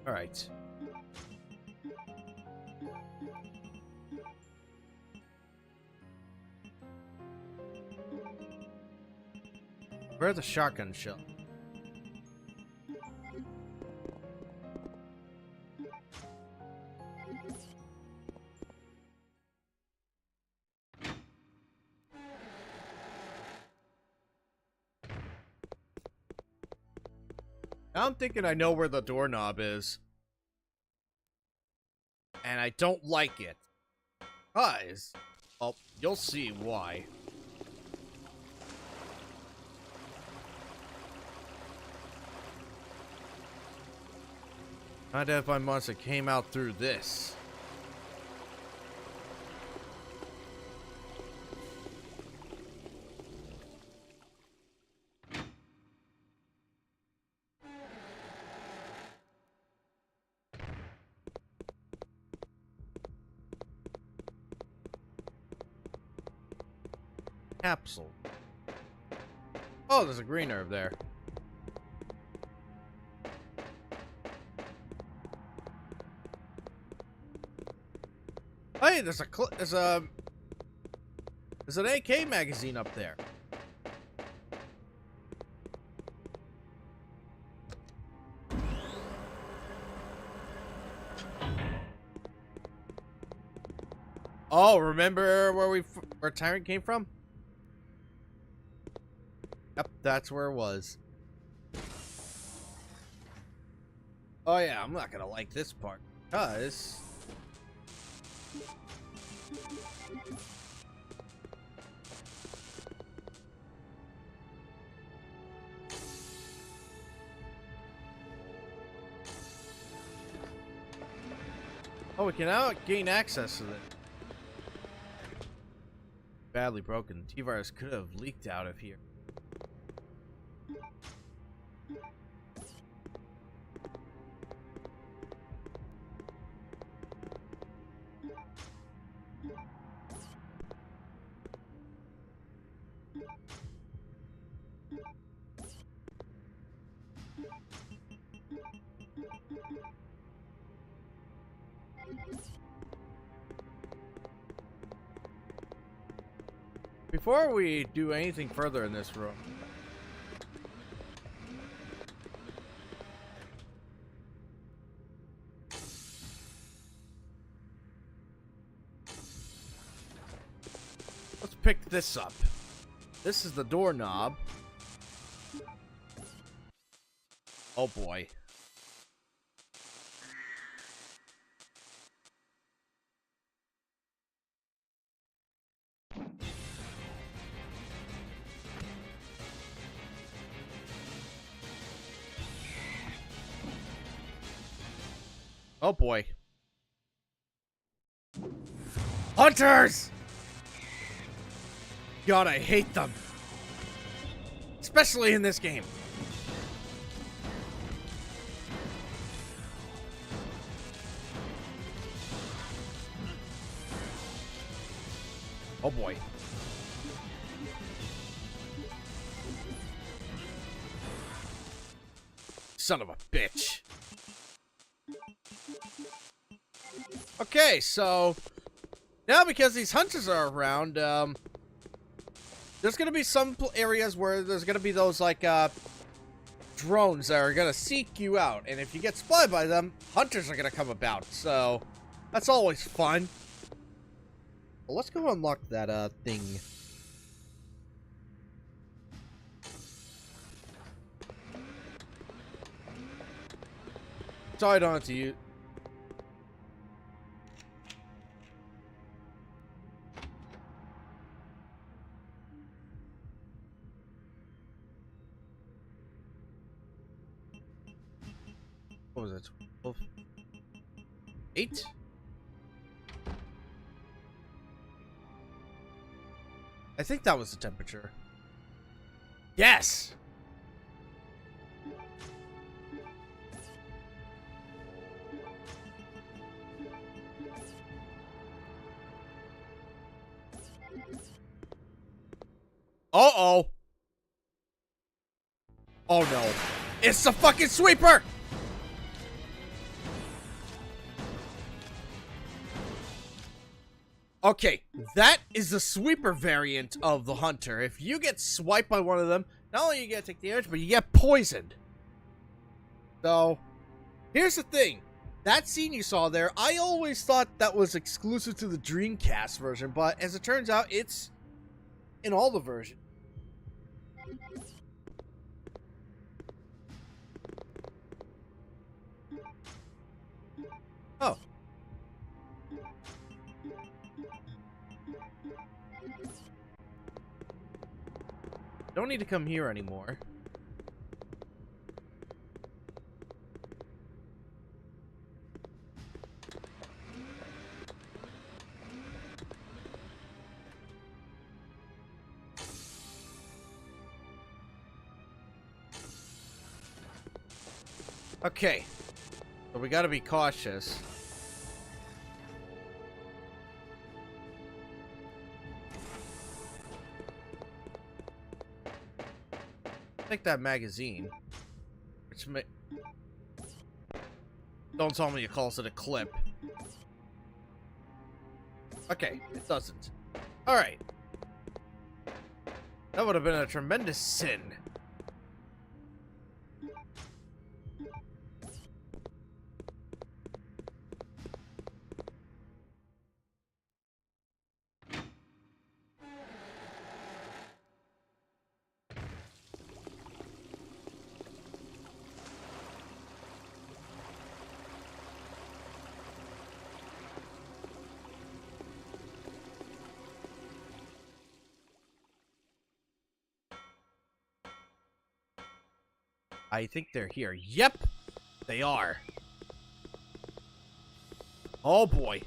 All right. Where's the shotgun shell? Now I'm thinking I know where the doorknob is. And I don't like it. Guys, well, you'll see why. Unidentified monster came out through this. Capsule. Oh, there's a green herb there. Hey, there's an AK magazine up there. Oh, remember where Tyrant came from? Yep, that's where it was. Oh yeah, I'm not gonna like this part, because oh, we can now gain access to it. Badly broken. T-virus could have leaked out of here. Before we do anything further in this room, let's pick this up. This is the doorknob. Oh boy. Oh boy. Hunters! God, I hate them. Especially in this game. Oh boy. Son of a bitch. Okay, so now because these hunters are around, there's gonna be some areas where there's gonna be those like drones that are gonna seek you out, and if you get spotted by them, hunters are gonna come about. So that's always fun. Well, let's go unlock that thing. Sorry, I don't have to use. What was it? 12? 8? I think that was the temperature. Yes! Uh-oh! Oh no. It's the fucking sweeper! Okay, that is the sweeper variant of the hunter. If you get swiped by one of them, not only you get to take damage, but you get poisoned. So, here's the thing. That scene you saw there, I always thought that was exclusive to the Dreamcast version, but as it turns out, it's in all the versions. Oh. Don't need to come here anymore. Okay. So we gotta be cautious. Take that magazine. Which may... Don't tell me it calls it a clip. Okay, it doesn't. Alright. That would have been a tremendous sin. I think they're here. Yep, they are. Oh boy.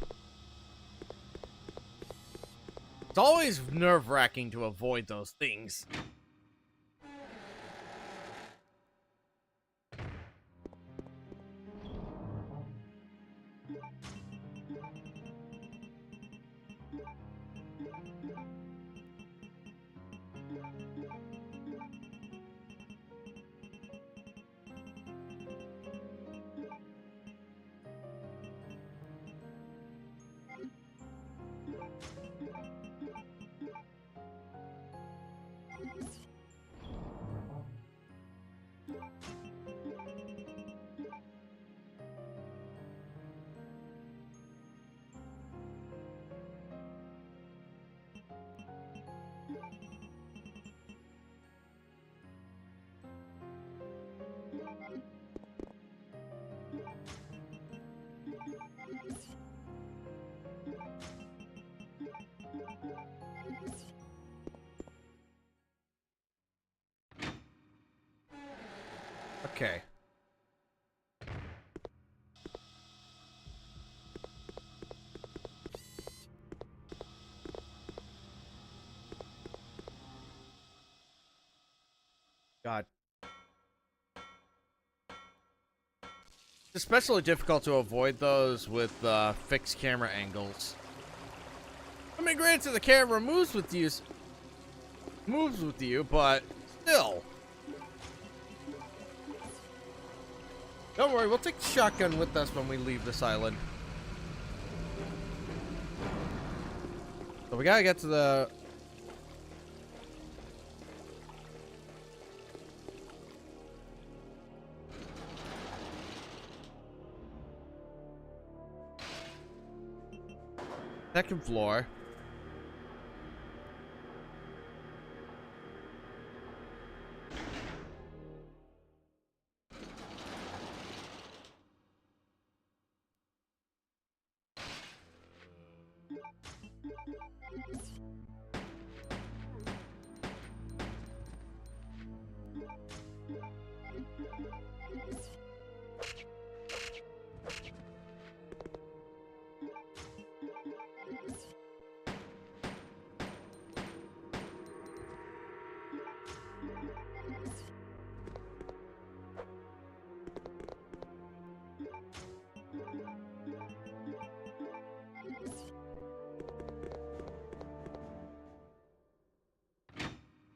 It's always nerve-wracking to avoid those things. Okay. God. It's especially difficult to avoid those with fixed camera angles. I mean, granted, the camera moves with you, but still. Don't worry, we'll take the shotgun with us when we leave this island. So we gotta get to the... second floor.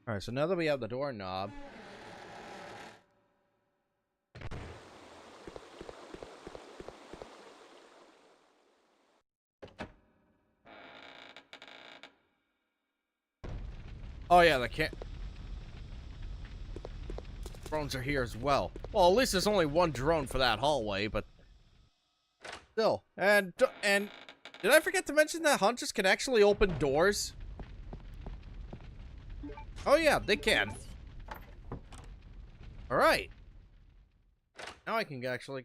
Alright, so now that we have the doorknob... Oh yeah, the drones are here as well. Well, at least there's only one drone for that hallway, but... still. And did I forget to mention that hunters can actually open doors? Oh yeah, they can. Alright. Now I can actually...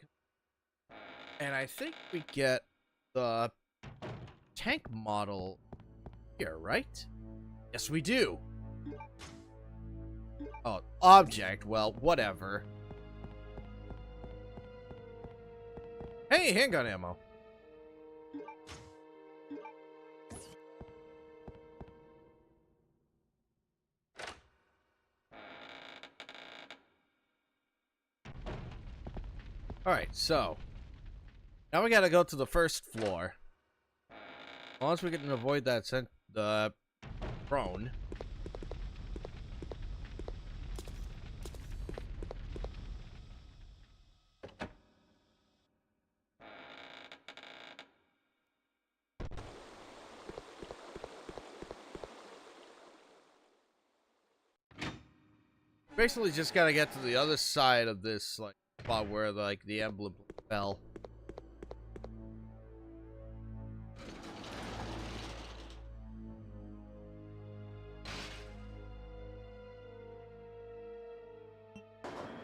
and I think we get the tank model here, right? Yes, we do. Oh, object. Well, whatever. Hey, handgun ammo. Alright, so now we gotta go to the first floor. As long as we can avoid that the drone. Basically just gotta get to the other side of this like spot where like the emblem fell.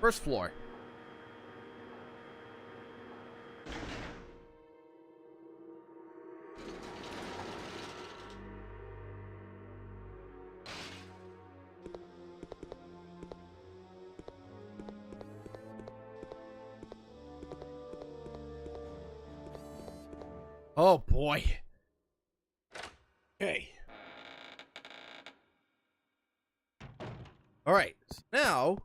First floor. Oh boy. Okay. Alright, so now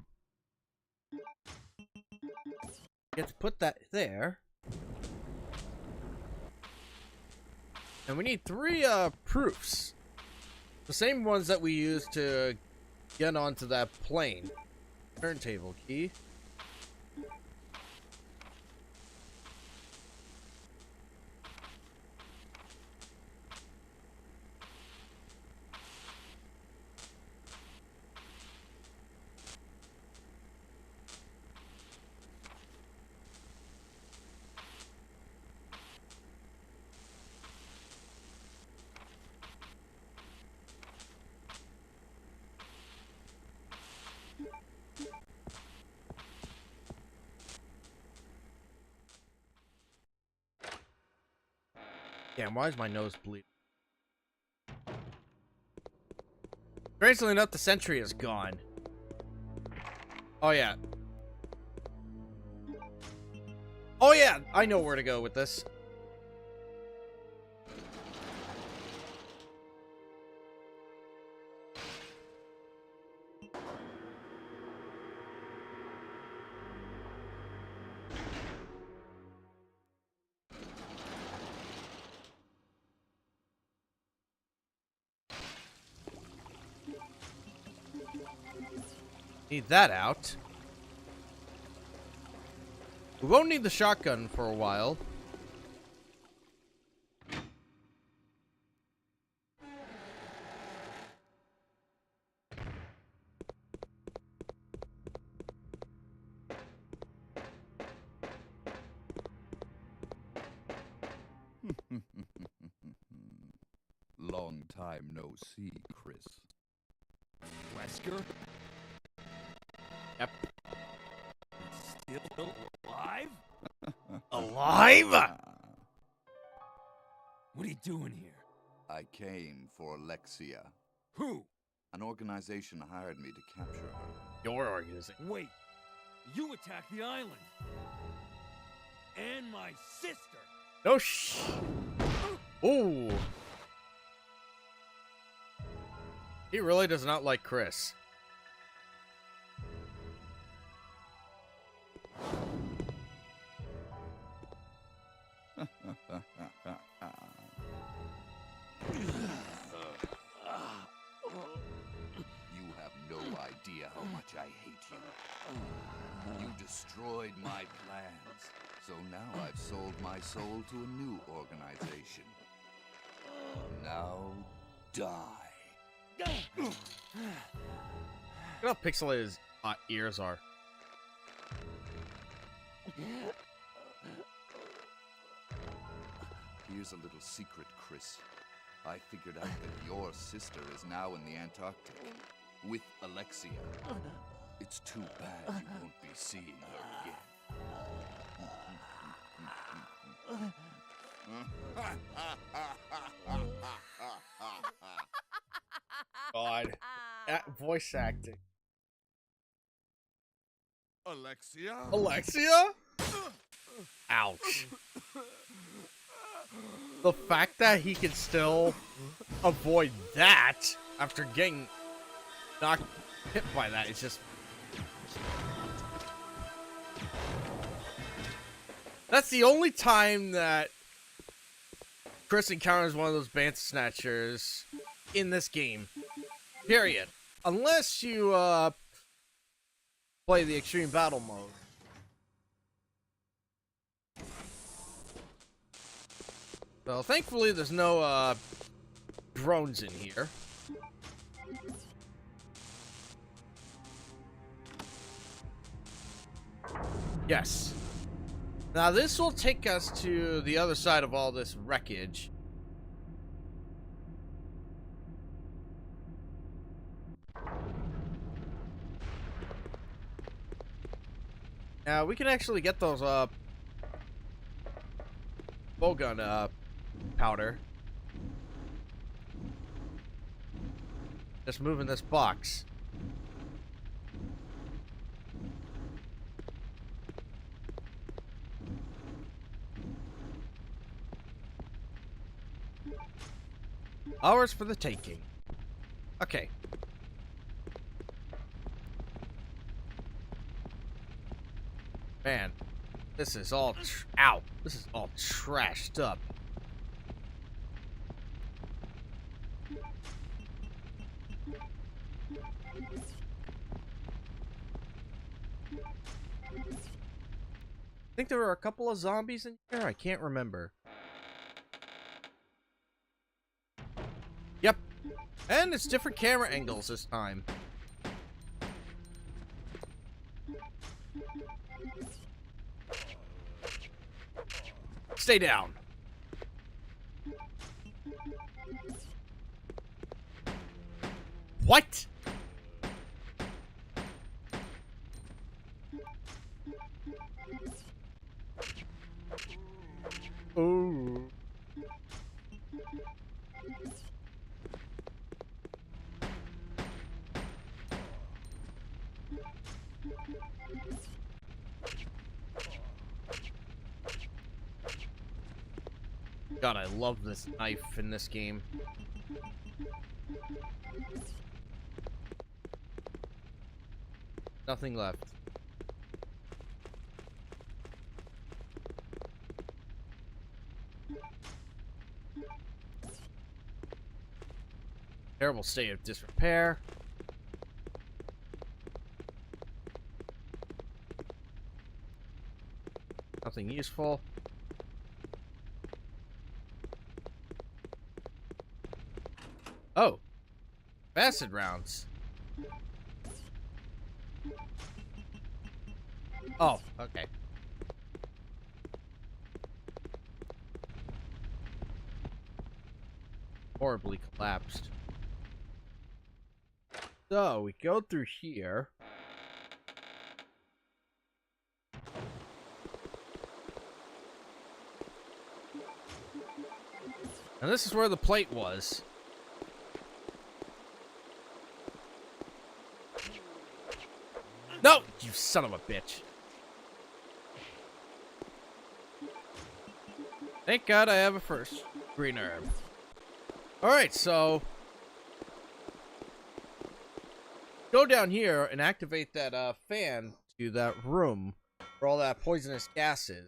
get to put that there. And we need 3 proofs. The same ones that we used to get onto that plane. Turntable key. Damn, why is my nose bleeding? Strangely enough, the sentry is gone. Oh yeah. Oh yeah, I know where to go with this. Need that out. We won't need the shotgun for a while. Long time no see, Chris. Wesker? Yep. Still alive? Alive? What are you doing here? I came for Alexia. Who? An organization hired me to capture her. Your organization. Wait. You attacked the island. And my sister. No Ooh. He really does not like Chris. You have no idea how much I hate you. You destroyed my plans. So now I've sold my soul to a new organization. Now die. Look how pixelated his ears are. Here's a little secret, Chris. I figured out that your sister is now in the Antarctic with Alexia. It's too bad you won't be seeing her again. God. Voice acting. Alexia? Alexia? Ouch. The fact that he can still avoid that after getting knocked hit by that is just... That's the only time that Chris encounters one of those Bant Snatchers in this game. Period. Unless you play the extreme battle mode. So thankfully there's no drones in here. Yes. Now this will take us to the other side of all this wreckage. Now we can actually get those bowgun powder. Just moving this box. Ours for the taking. Okay. Man, this is all out. This is all trashed up. I think there were a couple of zombies in here. I can't remember. Yep. And it's different camera angles this time. Stay down. What? Ooh. God, I love this knife in this game. Nothing left. Terrible state of disrepair. Nothing useful. Oh. Acid rounds. Oh, okay. Horribly collapsed. So, we go through here. And this is where the plate was. No! You son of a bitch. Thank God I have a first green herb. Alright, so go down here and activate that fan to that room where all that poisonous gas is.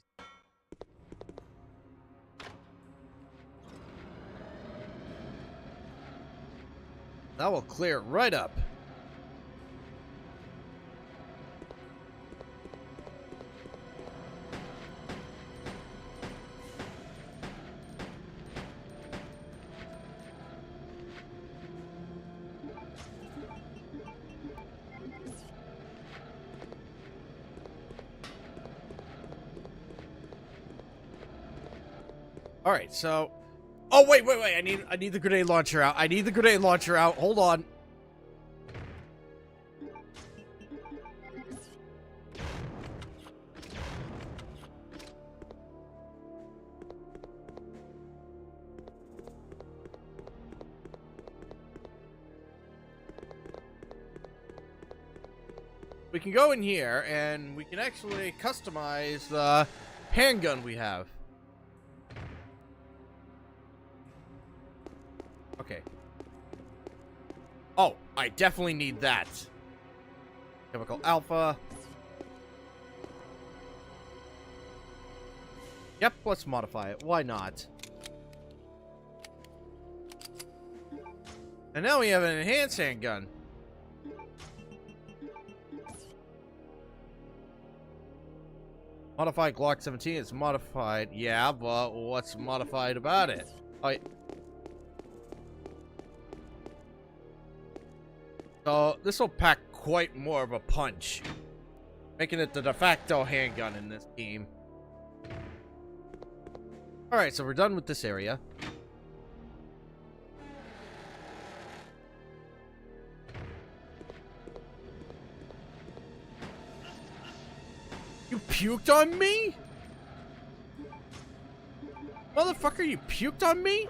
That will clear it right up. All right, so oh wait, I need the grenade launcher out. I need the grenade launcher out. Hold on. We can go in here and we can actually customize the handgun we have. Okay. Oh, I definitely need that. Chemical alpha. Yep, let's modify it. Why not? And now we have an enhanced handgun. Modified Glock 17 is modified. Yeah, but what's modified about it? So this will pack quite more of a punch, making it the de facto handgun in this game. Alright, so we're done with this area. You puked on me? Motherfucker, you puked on me?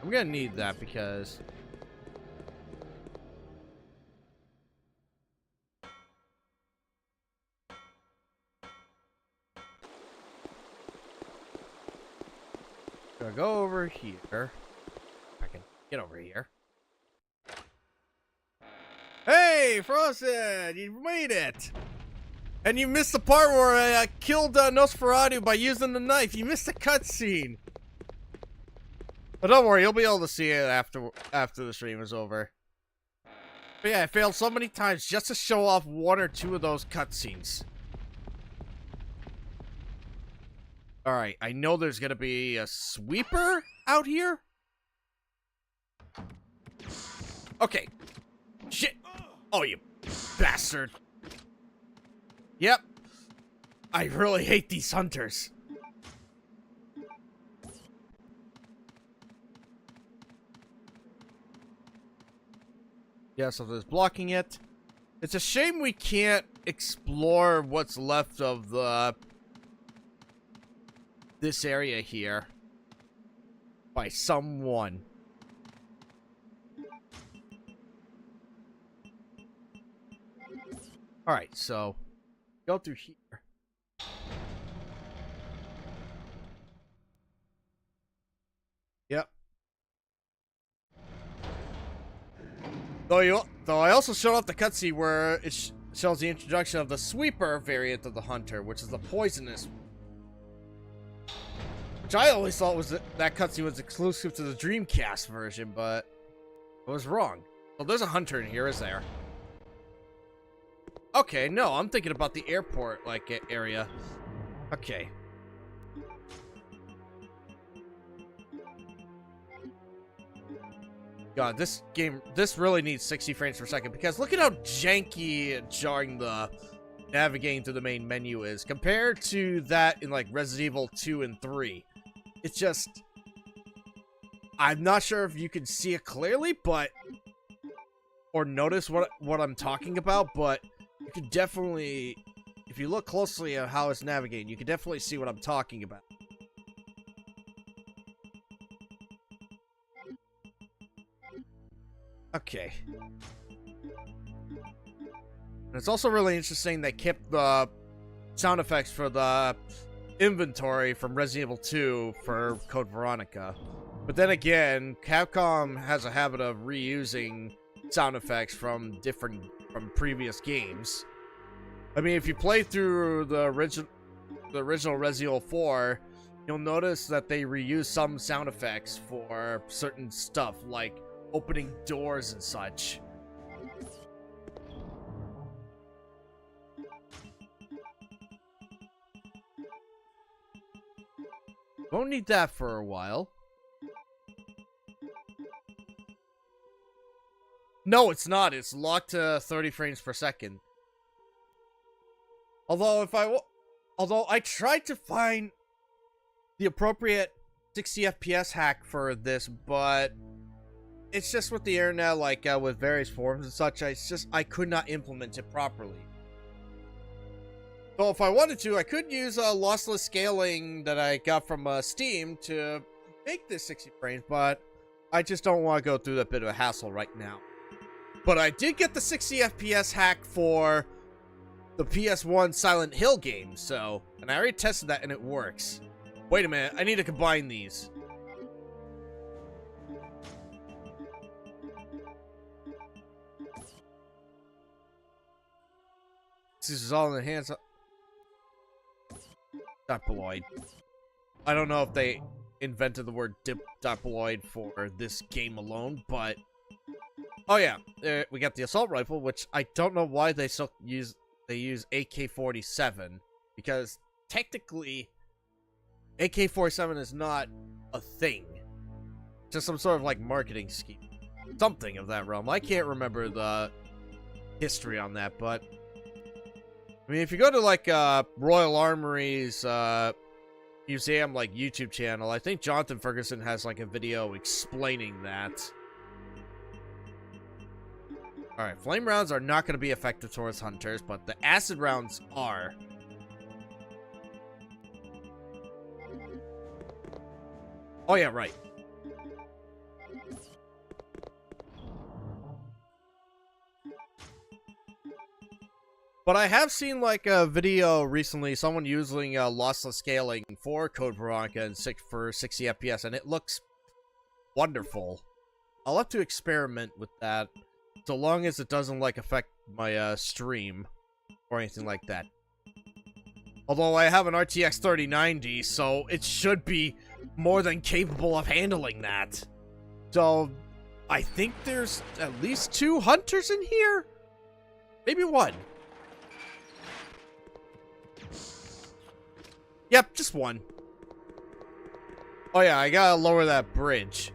I'm gonna need that because gonna go over here. I can get over here. Hey, Frosted, you made it! And you missed the part where I killed Nosferatu by using the knife. You missed the cutscene. But don't worry, you'll be able to see it after the stream is over. But yeah, I failed so many times just to show off one or two of those cutscenes. Alright, I know there's gonna be a sweeper out here. Okay. Shit. Oh, you bastard. Yep. I really hate these hunters. Yeah, so there's blocking it. It's a shame we can't explore what's left of this area here by someone. Alright, so go through here. Yep. Though I also showed off the cutscene where it shows the introduction of the sweeper variant of the hunter, which is the poisonous. Which I always thought was that cutscene was exclusive to the Dreamcast version, but I was wrong. Well, there's a hunter in here, is there? Okay, no, I'm thinking about the airport, like, area. Okay. God, this game, this really needs 60 frames per second, because look at how janky and jarring the navigating through the main menu is, compared to that in, like, Resident Evil 2 and 3. It's just... I'm not sure if you can see it clearly, but... or notice what I'm talking about, but you can definitely... if you look closely at how it's navigating, you can definitely see what I'm talking about. Okay. And it's also really interesting they kept the sound effects for the inventory from Resident Evil 2 for Code Veronica. But then again, Capcom has a habit of reusing sound effects from previous games. I mean, if you play through the original Resident Evil 4, you'll notice that they reuse some sound effects for certain stuff, like opening doors and such. Won't need that for a while. No, it's not. It's locked to 30 frames per second. Although I tried to find the appropriate 60 FPS hack for this, but it's just with the internet, like with various forums and such, I could not implement it properly. So if I wanted to, I could use lossless scaling that I got from Steam to make this 60 frames, but I just don't want to go through that bit of a hassle right now. But I did get the 60 FPS hack for the PS1 Silent Hill game, so, and I already tested that and it works. Wait a minute, I need to combine these. This is all in the hands of diploid. I don't know if they invented the word diploid for this game alone, but oh yeah, we got the assault rifle, which I don't know why they still use AK-47, because technically AK-47 is not a thing, just some sort of like marketing scheme, something of that realm. I can't remember the history on that, but I mean, if you go to like Royal Armory's museum like YouTube channel, I think Jonathan Ferguson has like a video explaining that. Alright, flame rounds are not going to be effective towards hunters, but the acid rounds are. Oh yeah, right. But I have seen like a video recently, someone using lossless scaling for Code Veronica and for 60 FPS, and it looks wonderful. I'll have to experiment with that, so long as it doesn't like affect my stream or anything like that. Although I have an RTX 3090, so it should be more than capable of handling that. So I think there's at least 2 hunters in here? Maybe 1. Yep, just 1. Oh yeah, I gotta lower that bridge.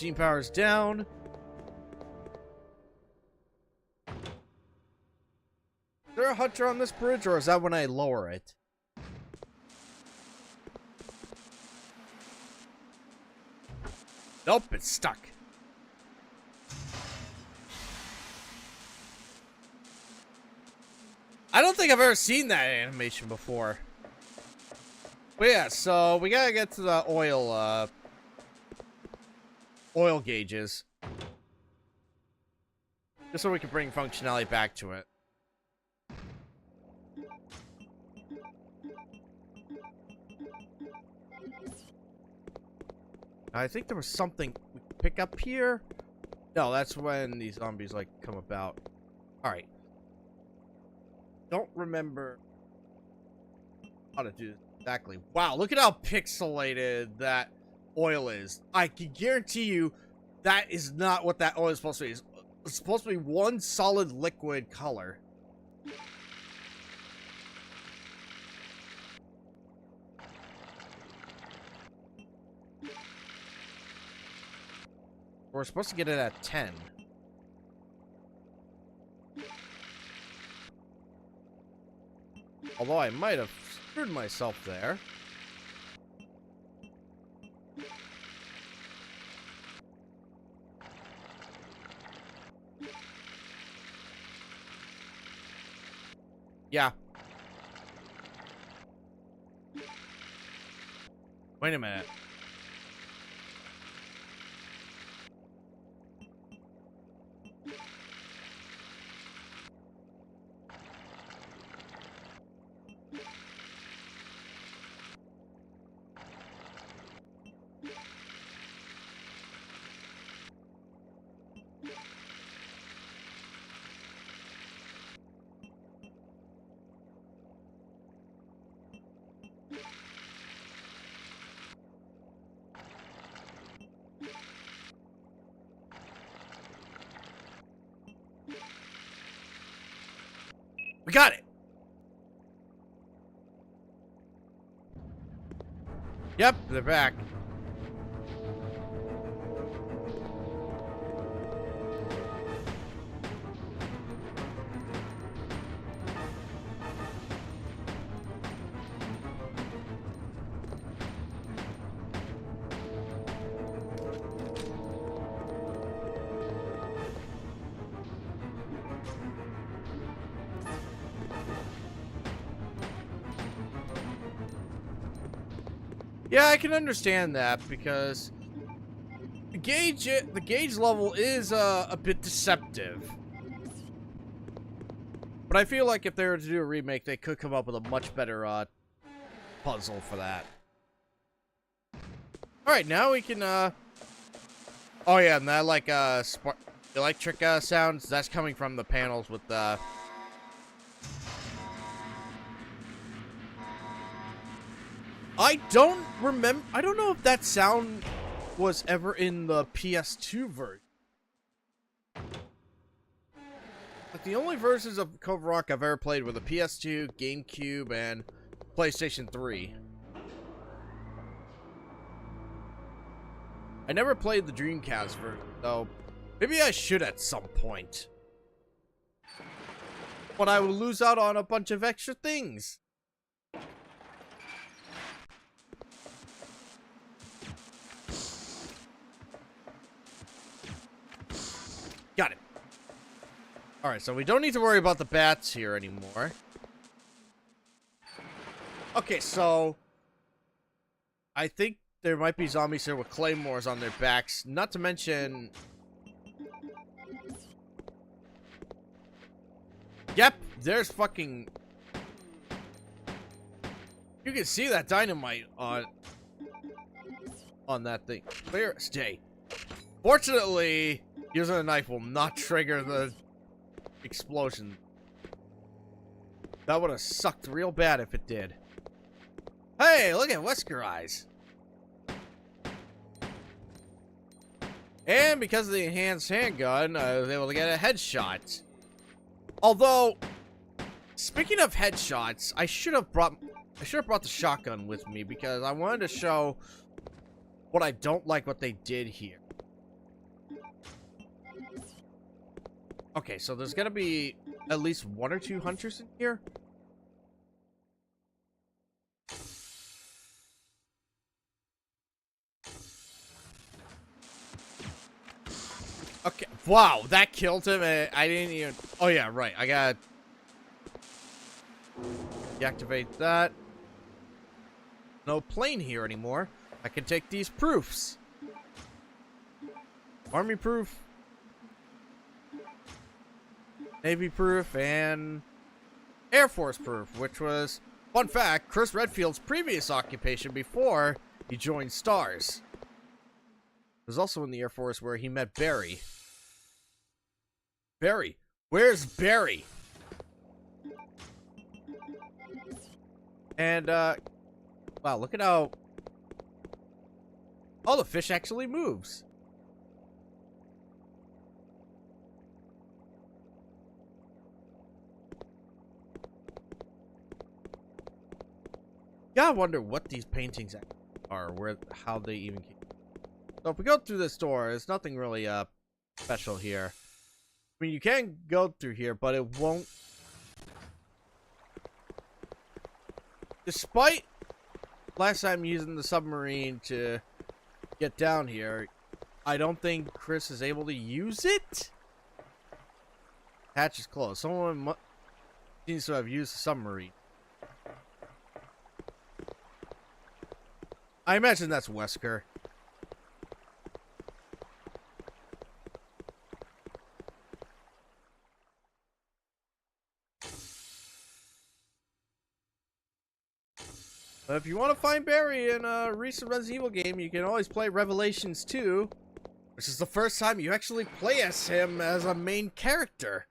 Gene power's down. Is there a hunter on this bridge, or is that when I lower it? Nope, it's stuck. I don't think I've ever seen that animation before. But yeah, so we gotta get to the oil gauges. Just so we can bring functionality back to it. I think there was something we could pick up here. No, that's when these zombies like come about. Alright. Don't remember how to do this exactly. Wow, look at how pixelated that oil is. I can guarantee you that is not what that oil is supposed to be. It's supposed to be one solid liquid color. We're supposed to get it at 10. Although I might have screwed myself there. Yeah. Wait a minute. We got it! Yep, they're back. Yeah, I can understand that because the gauge level is a bit deceptive. But I feel like if they were to do a remake, they could come up with a much better puzzle for that. All right, now we can. Oh yeah, and that like electric sounds that's coming from the panels with the. I don't remember. I don't know if that sound was ever in the PS2 version. Like the only versions of Code Veronica I've ever played were the PS2, GameCube, and PlayStation 3. I never played the Dreamcast version, though. Maybe I should at some point. But I will lose out on a bunch of extra things. Got it. Alright, so we don't need to worry about the bats here anymore. Okay, so I think there might be zombies here with claymores on their backs. Not to mention... Yep, there's fucking... You can see that dynamite on that thing. Clear as day. Fortunately, using a knife will not trigger the explosion. That would have sucked real bad if it did. Hey, look at Wesker Eyes. And because of the enhanced handgun, I was able to get a headshot. Although, speaking of headshots, I should have brought the shotgun with me because I wanted to show what I don't like what they did here. Okay, so there's gotta be at least 1 or 2 hunters in here. Okay, wow, that killed him. I didn't even. Oh, yeah, right. I gotta deactivate that. No plane here anymore. I can take these proofs. Army proof, Navy proof, and Air Force proof, which was, fun fact, Chris Redfield's previous occupation before he joined STARS. He was also in the Air Force where he met Barry. Barry? Where's Barry? And, wow, look at how... Oh, the fish actually moves. Yeah, I wonder what these paintings are, how they even came. So if we go through this door, there's nothing really special here. I mean, you can go through here, but it won't. Despite last time using the submarine to get down here, I don't think Chris is able to use it. Hatch is closed. Someone seems to have used the submarine. I imagine that's Wesker. But if you want to find Barry in a recent Resident Evil game, you can always play Revelations 2, which is the first time you actually play as him as a main character.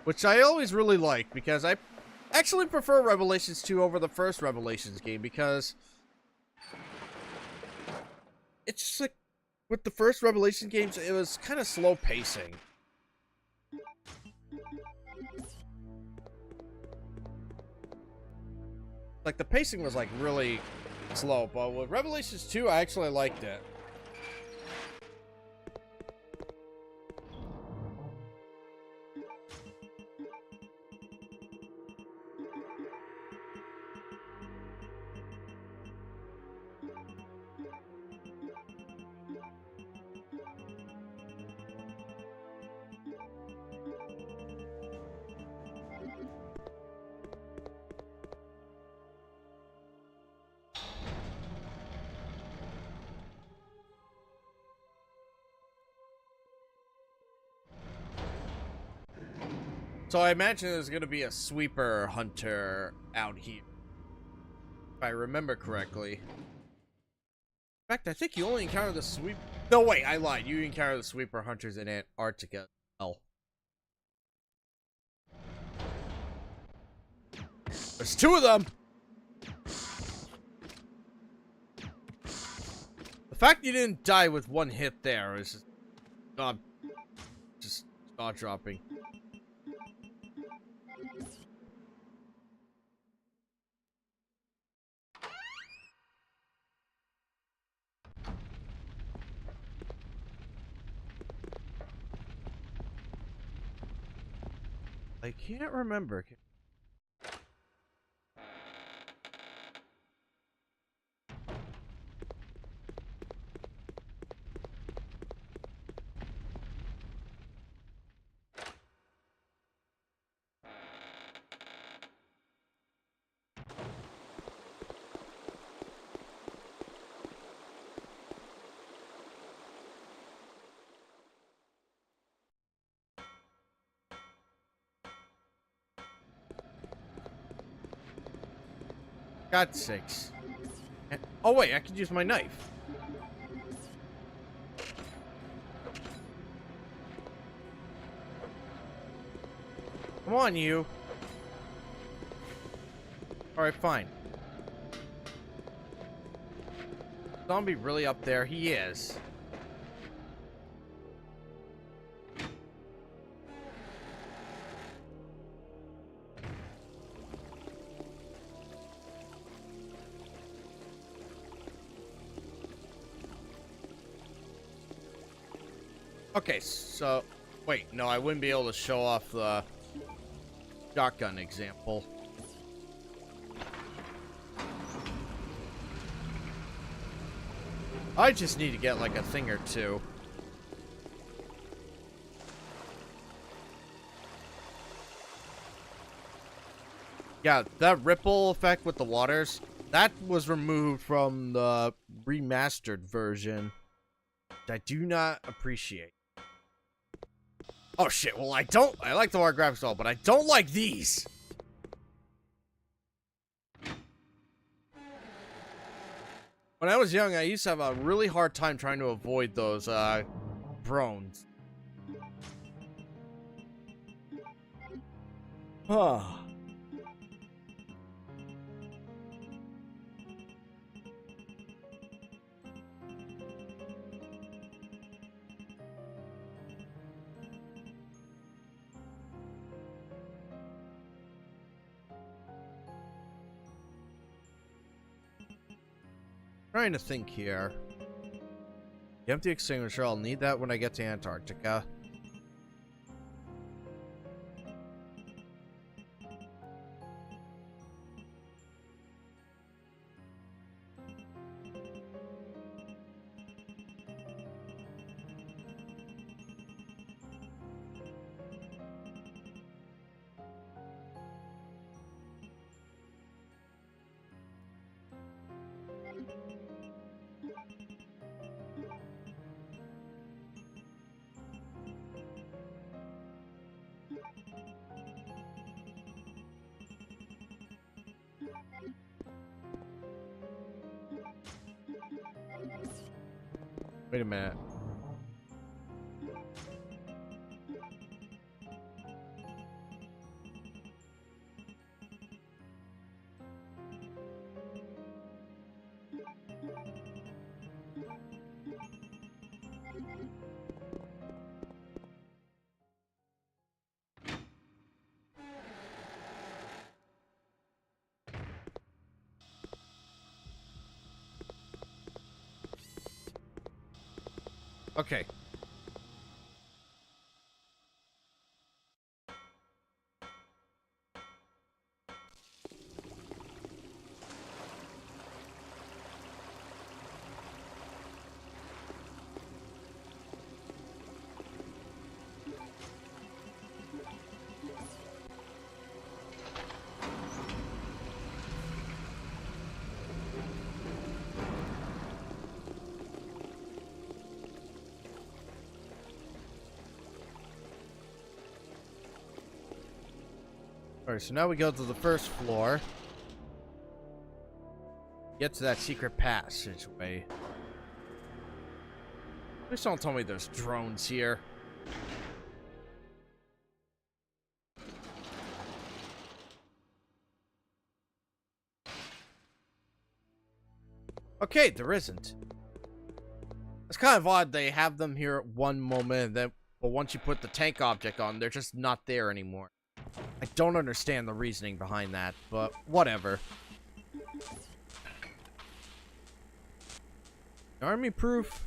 Which I always really like, because I actually prefer Revelations 2 over the first Revelations game, because it's just like, with the first Revelation games, it was kind of slow pacing. Like, the pacing was, like, really slow, but with Revelations 2, I actually liked it. So I imagine there's going to be a sweeper hunter out here, if I remember correctly. In fact, I think you only encounter the sweep. No, wait, I lied. You encounter the sweeper hunters in Antarctica. Oh. There's 2 of them! The fact you didn't die with 1 hit there is just jaw-dropping. I can't remember. God's sakes. Oh wait, I could use my knife. Come on, you. Alright, fine. Zombie really up there? He is. Okay, so... Wait, no, I wouldn't be able to show off the shotgun example. I just need to get, like, a thing or two. Yeah, that ripple effect with the waters, that was removed from the remastered version, which I do not appreciate. Oh shit, well I like the water graphics all, but I don't like these! When I was young, I used to have a really hard time trying to avoid those, drones. Huh. Trying to think here. The empty extinguisher, I'll need that when I get to Antarctica. Wait a minute. Okay. Alright, so now we go to the first floor. Get to that secret passageway. Please don't tell me there's drones here. Okay, there isn't. It's kind of odd they have them here at one moment, and then, but once you put the tank object on, they're just not there anymore. I don't understand the reasoning behind that, but whatever. Army proof.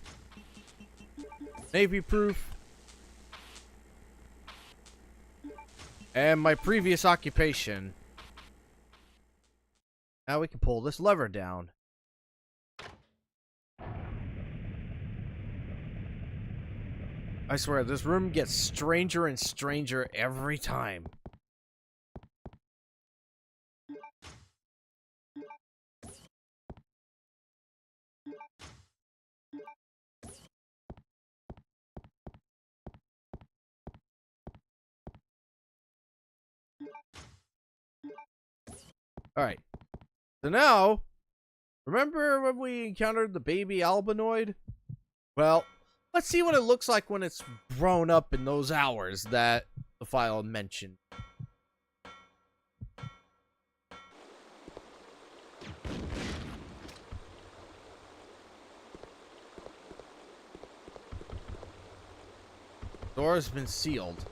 Navy proof. And my previous occupation. Now we can pull this lever down. I swear, this room gets stranger and stranger every time. Alright. So now, remember when we encountered the baby albinoid? Well, let's see what it looks like when it's grown up in those hours that the file mentioned. Door has been sealed.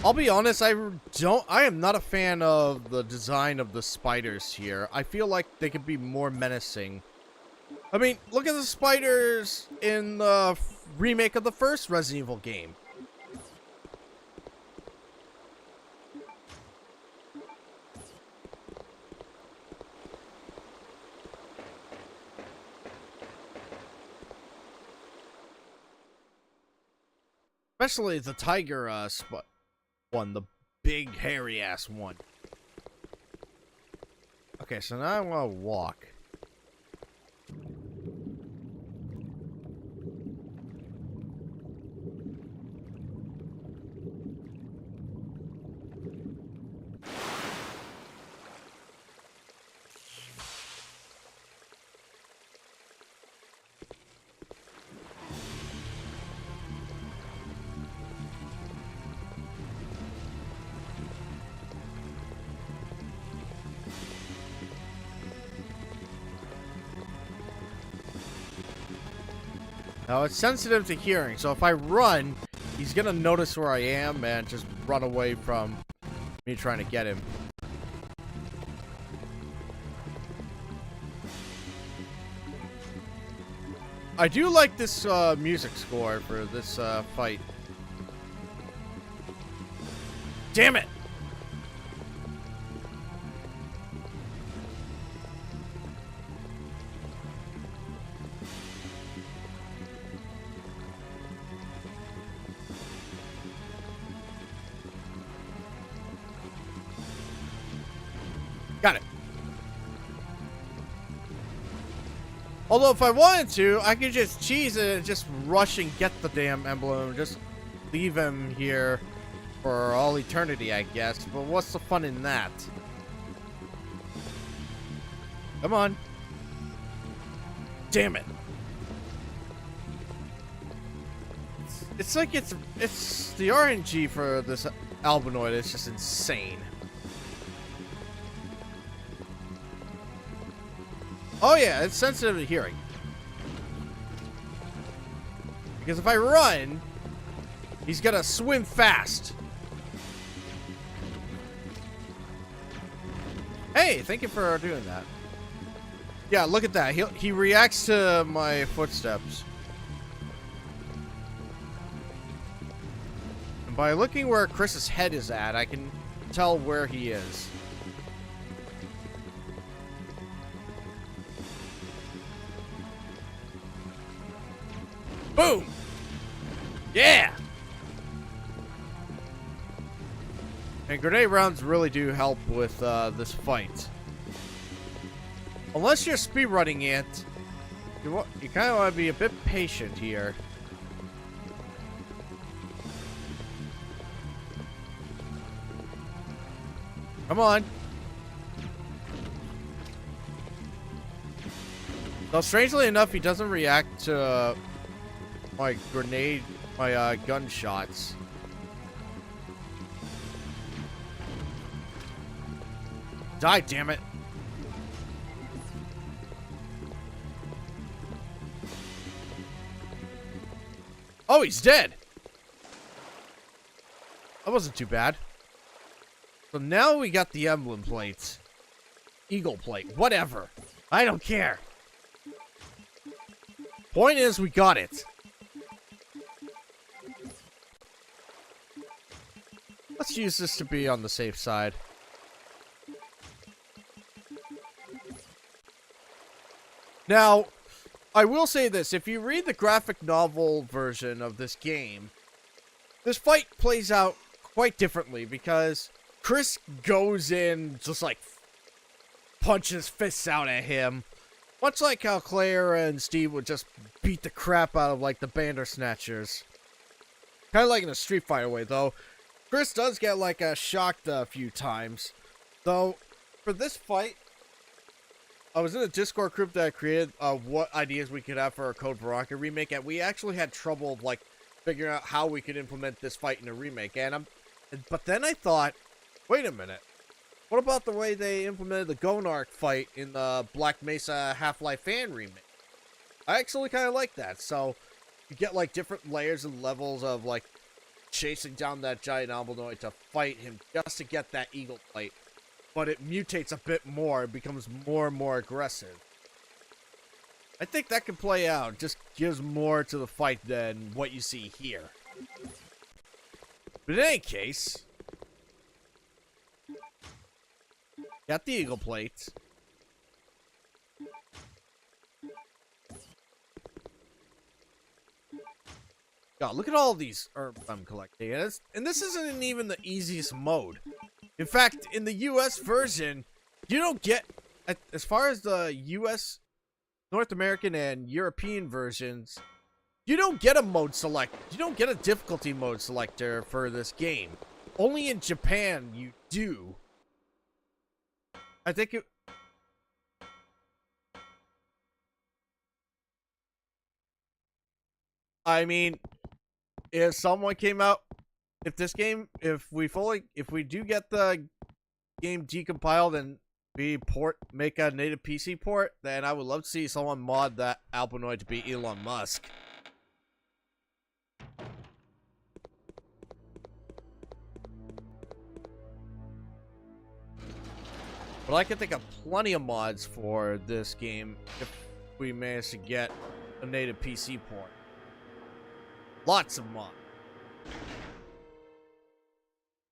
I'll be honest, I am not a fan of the design of the spiders here. I feel like they could be more menacing. I mean, look at the spiders in the remake of the first Resident Evil game. Especially the tiger one, the big hairy ass one. Okay, so now I want to walk. Now, it's sensitive to hearing, so if I run, he's gonna notice where I am and just run away from me trying to get him. I do like this music score for this fight. Damn it! Got it. Although if I wanted to, I could just cheese it and just rush and get the damn emblem. Just leave him here for all eternity, I guess. But what's the fun in that? Come on. Damn it. It's like it's the RNG for this albinoid is just insane. Oh yeah, it's sensitive to hearing. Because if I run, he's gonna swim fast. Hey, thank you for doing that. Yeah, look at that. He reacts to my footsteps. And by looking where Chris's head is at, I can tell where he is. Boom! Yeah! And grenade rounds really do help with this fight. Unless you're speedrunning it, you kind of want to be a bit patient here. Come on. Though strangely enough, he doesn't react to my gunshots. Die, damn it. Oh, he's dead. That wasn't too bad. So now we got the emblem plates. Eagle plate, whatever. I don't care. Point is, we got it. Let's use this to be on the safe side. Now, I will say this. If you read the graphic novel version of this game, this fight plays out quite differently because Chris goes in, just like punches fists out at him. Much like how Claire and Steve would just beat the crap out of like the Bandersnatchers. Kind of like in a Street Fighter way, though. Chris does get like shocked a few times. Though, for this fight, I was in a Discord group that I created what ideas we could have for a Code Veronica remake, and we actually had trouble like figuring out how we could implement this fight in a remake. But then I thought, wait a minute, what about the way they implemented the Gonark fight in the Black Mesa Half-Life Fan remake? I actually kind of like that. So you get like different layers and levels of like chasing down that giant albinoid to fight him just to get that eagle plate. But it mutates a bit more, it becomes more and more aggressive. I think that could play out. Just gives more to the fight than what you see here. But in any case, got the eagle plate. God, look at all these herbs I'm collecting. And this isn't even the easiest mode. In fact, in the US version, you don't get, as far as the US, North American, and European versions, you don't get a mode select. You don't get a difficulty mode selector for this game. Only in Japan you do. I think it... I mean, if someone came out, if this game, if we do get the game decompiled and make a native PC port, then I would love to see someone mod that Alpinoid to be Elon Musk. But I can think of plenty of mods for this game if we manage to get a native PC port. Lots of mods.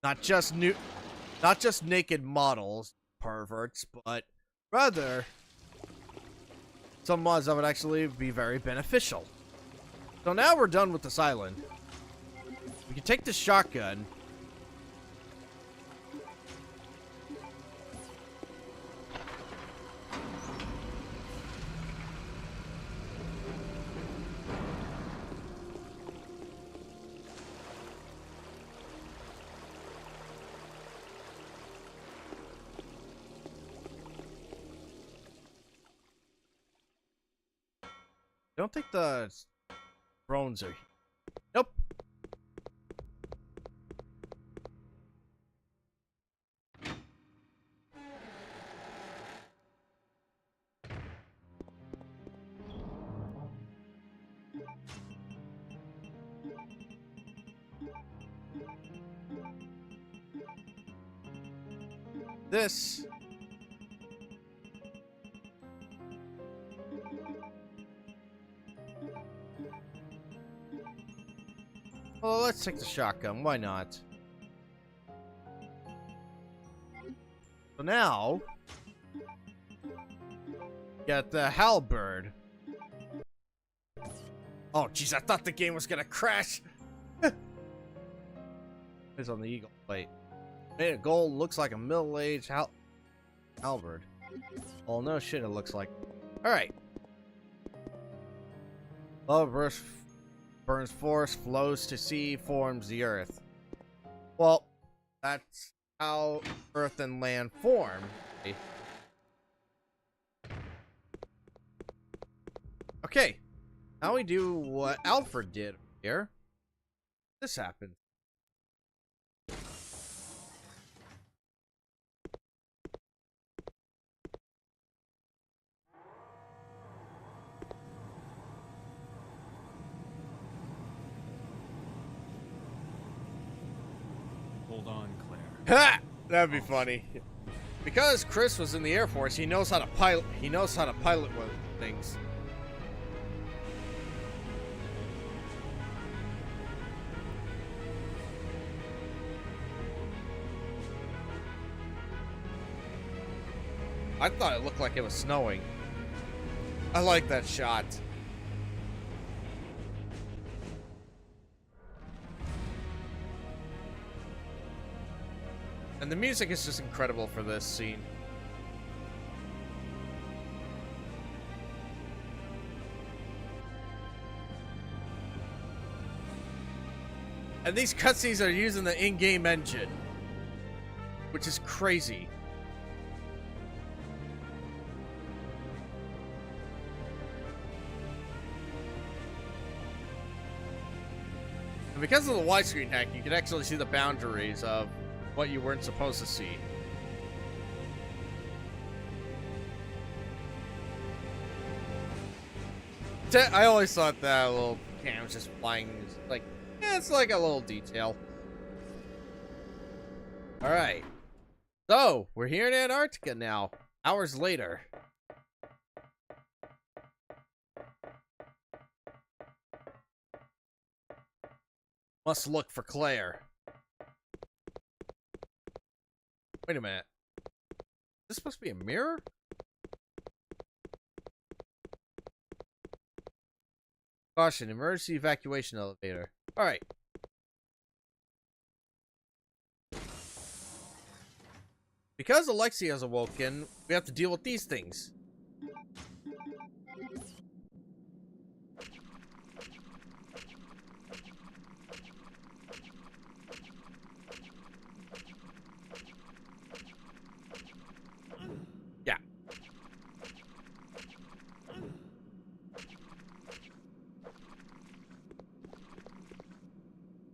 Not just naked models, perverts, but rather some mods that would actually be very beneficial. So now we're done with this island. We can take the shotgun. I don't think the drones are... Nope. This... Well, let's take the shotgun. Why not? So now, get the halberd. Oh, jeez, I thought the game was gonna crash. It's on the eagle plate. Made of gold, looks like a middle-aged halberd. Oh no, shit! It looks like. All right. Love burst. Burns forest, flows to sea, forms the earth. Well, that's how earth and land form. Okay, now we do what Alfred did here. This happened. Hold on, Claire. Ha! That'd be funny. Because Chris was in the Air Force, he knows how to pilot. He knows how to pilot things. I thought it looked like it was snowing. I like that shot. And the music is just incredible for this scene. And these cutscenes are using the in-game engine, which is crazy. And because of the widescreen hack, you can actually see the boundaries of what you weren't supposed to see. I always thought that little can was just flying, like, yeah, it's like a little detail. Alright. So, we're here in Antarctica now, hours later. Must look for Claire. Wait a minute. Is this supposed to be a mirror? Caution, emergency evacuation elevator. Alright. Because Alexia has awoken, we have to deal with these things. Yeah.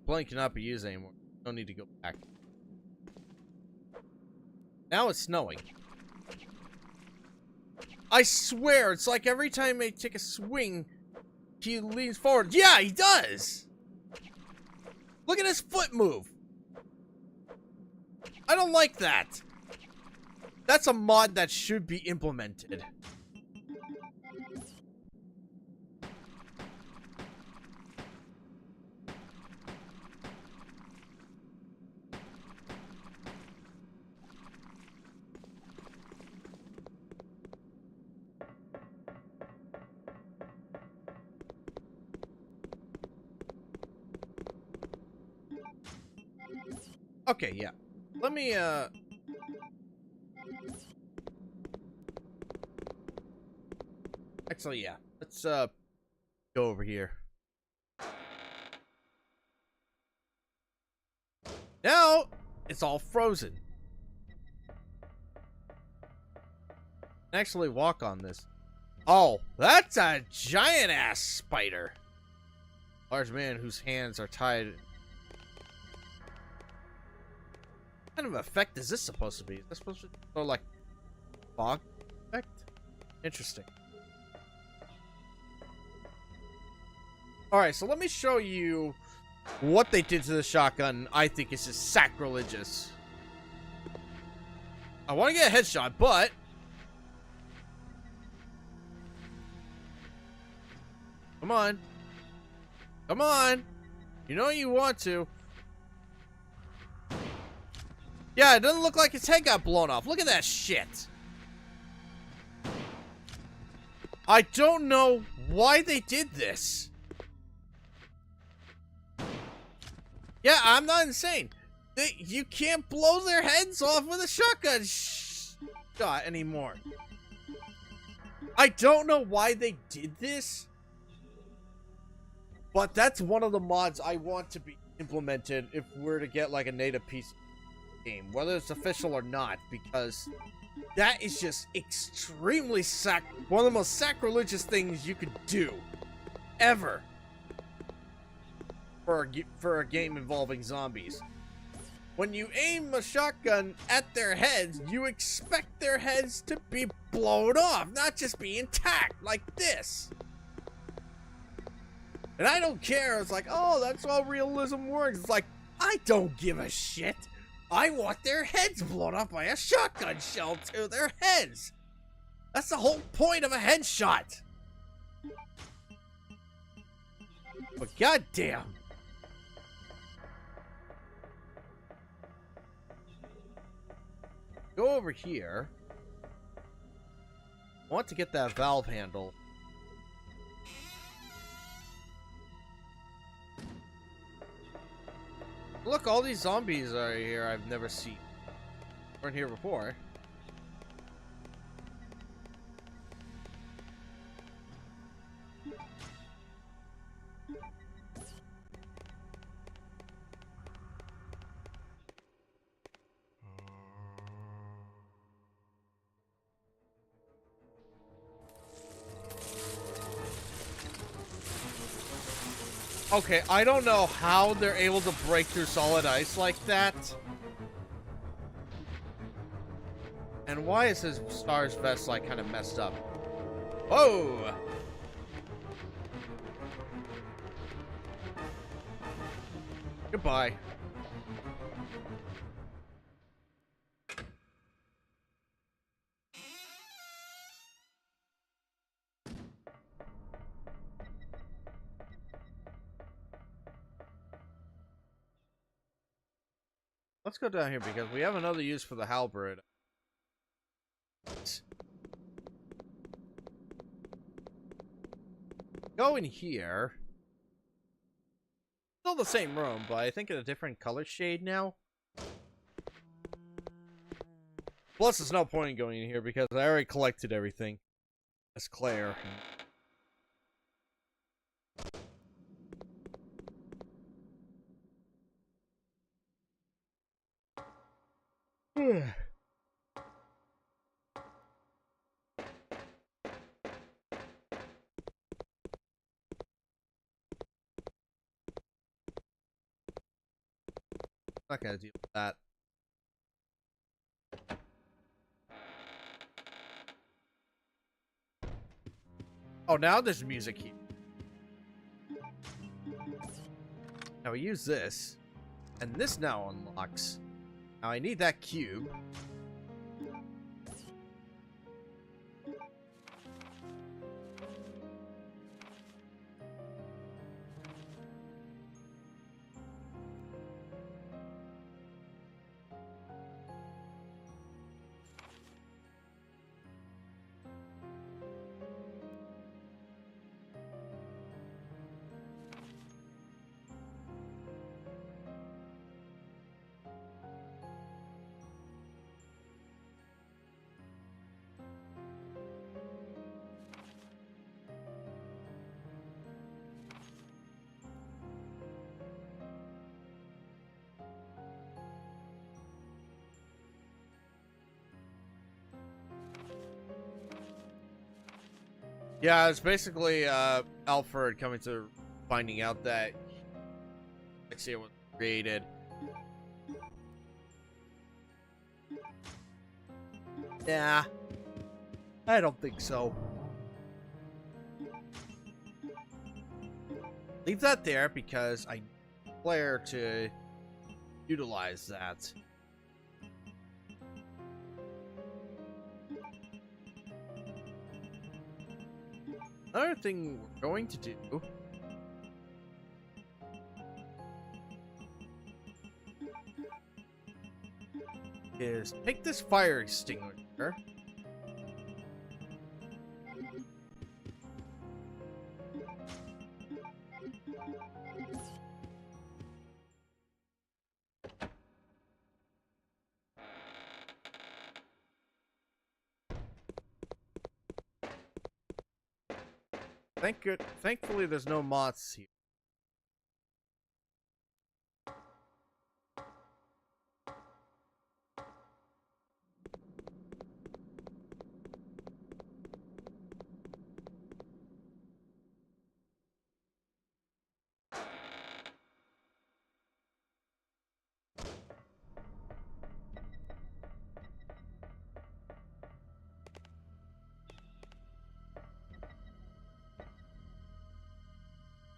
Plane cannot be used anymore. No need to go back. Now it's snowing. I swear, it's like every time they take a swing, he leans forward. Yeah, he does! Look at his foot move. I don't like that. That's a mod that should be implemented. Okay, yeah. Let me, Actually, yeah. Let's, go over here. Now, it's all frozen. Actually walk on this. Oh, that's a giant-ass spider. Large man whose hands are tied. What kind of effect is this supposed to be? Is this supposed to be sort of like fog effect? Interesting. Alright, so let me show you what they did to the shotgun. I think is just sacrilegious. I want to get a headshot, but come on. Come on. You know you want to. Yeah, it doesn't look like his head got blown off. Look at that shit. I don't know why they did this. Yeah, I'm not insane. You can't blow their heads off with a shotgun shot anymore. I don't know why they did this. But that's one of the mods I want to be implemented if we're to get like a native PC game, whether it's official or not, because that is just extremely one of the most sacrilegious things you could do ever for a game involving zombies. When you aim a shotgun at their heads, you expect their heads to be blown off, not just be intact like this. And I don't care. It's like, oh, that's how realism works. It's like, I don't give a shit. I want their heads blown up by a shotgun shell to their heads. That's the whole point of a headshot. But goddamn. Go over here. I want to get that valve handle. Look, all these zombies are here I've never seen. Weren't here before. Okay, I don't know how they're able to break through solid ice like that. And why is his Star's vest like kind of messed up? Whoa! Goodbye. let's go down here because we have another use for the halberd. Go in here. Still the same room, but I think in a different color shade now. Plus, there's no point in going in here because I already collected everything. That's Claire. Not gonna deal with that. Oh, now there's music here. Now we use this, and this now unlocks. Now I need that cube. Yeah, it's basically Alfred coming to finding out that Alexia was created. Nah, I don't think so. Leave that there because I need Claire to utilize that. Another thing we're going to do is take this fire extinguisher. Thankfully, there's no moths here.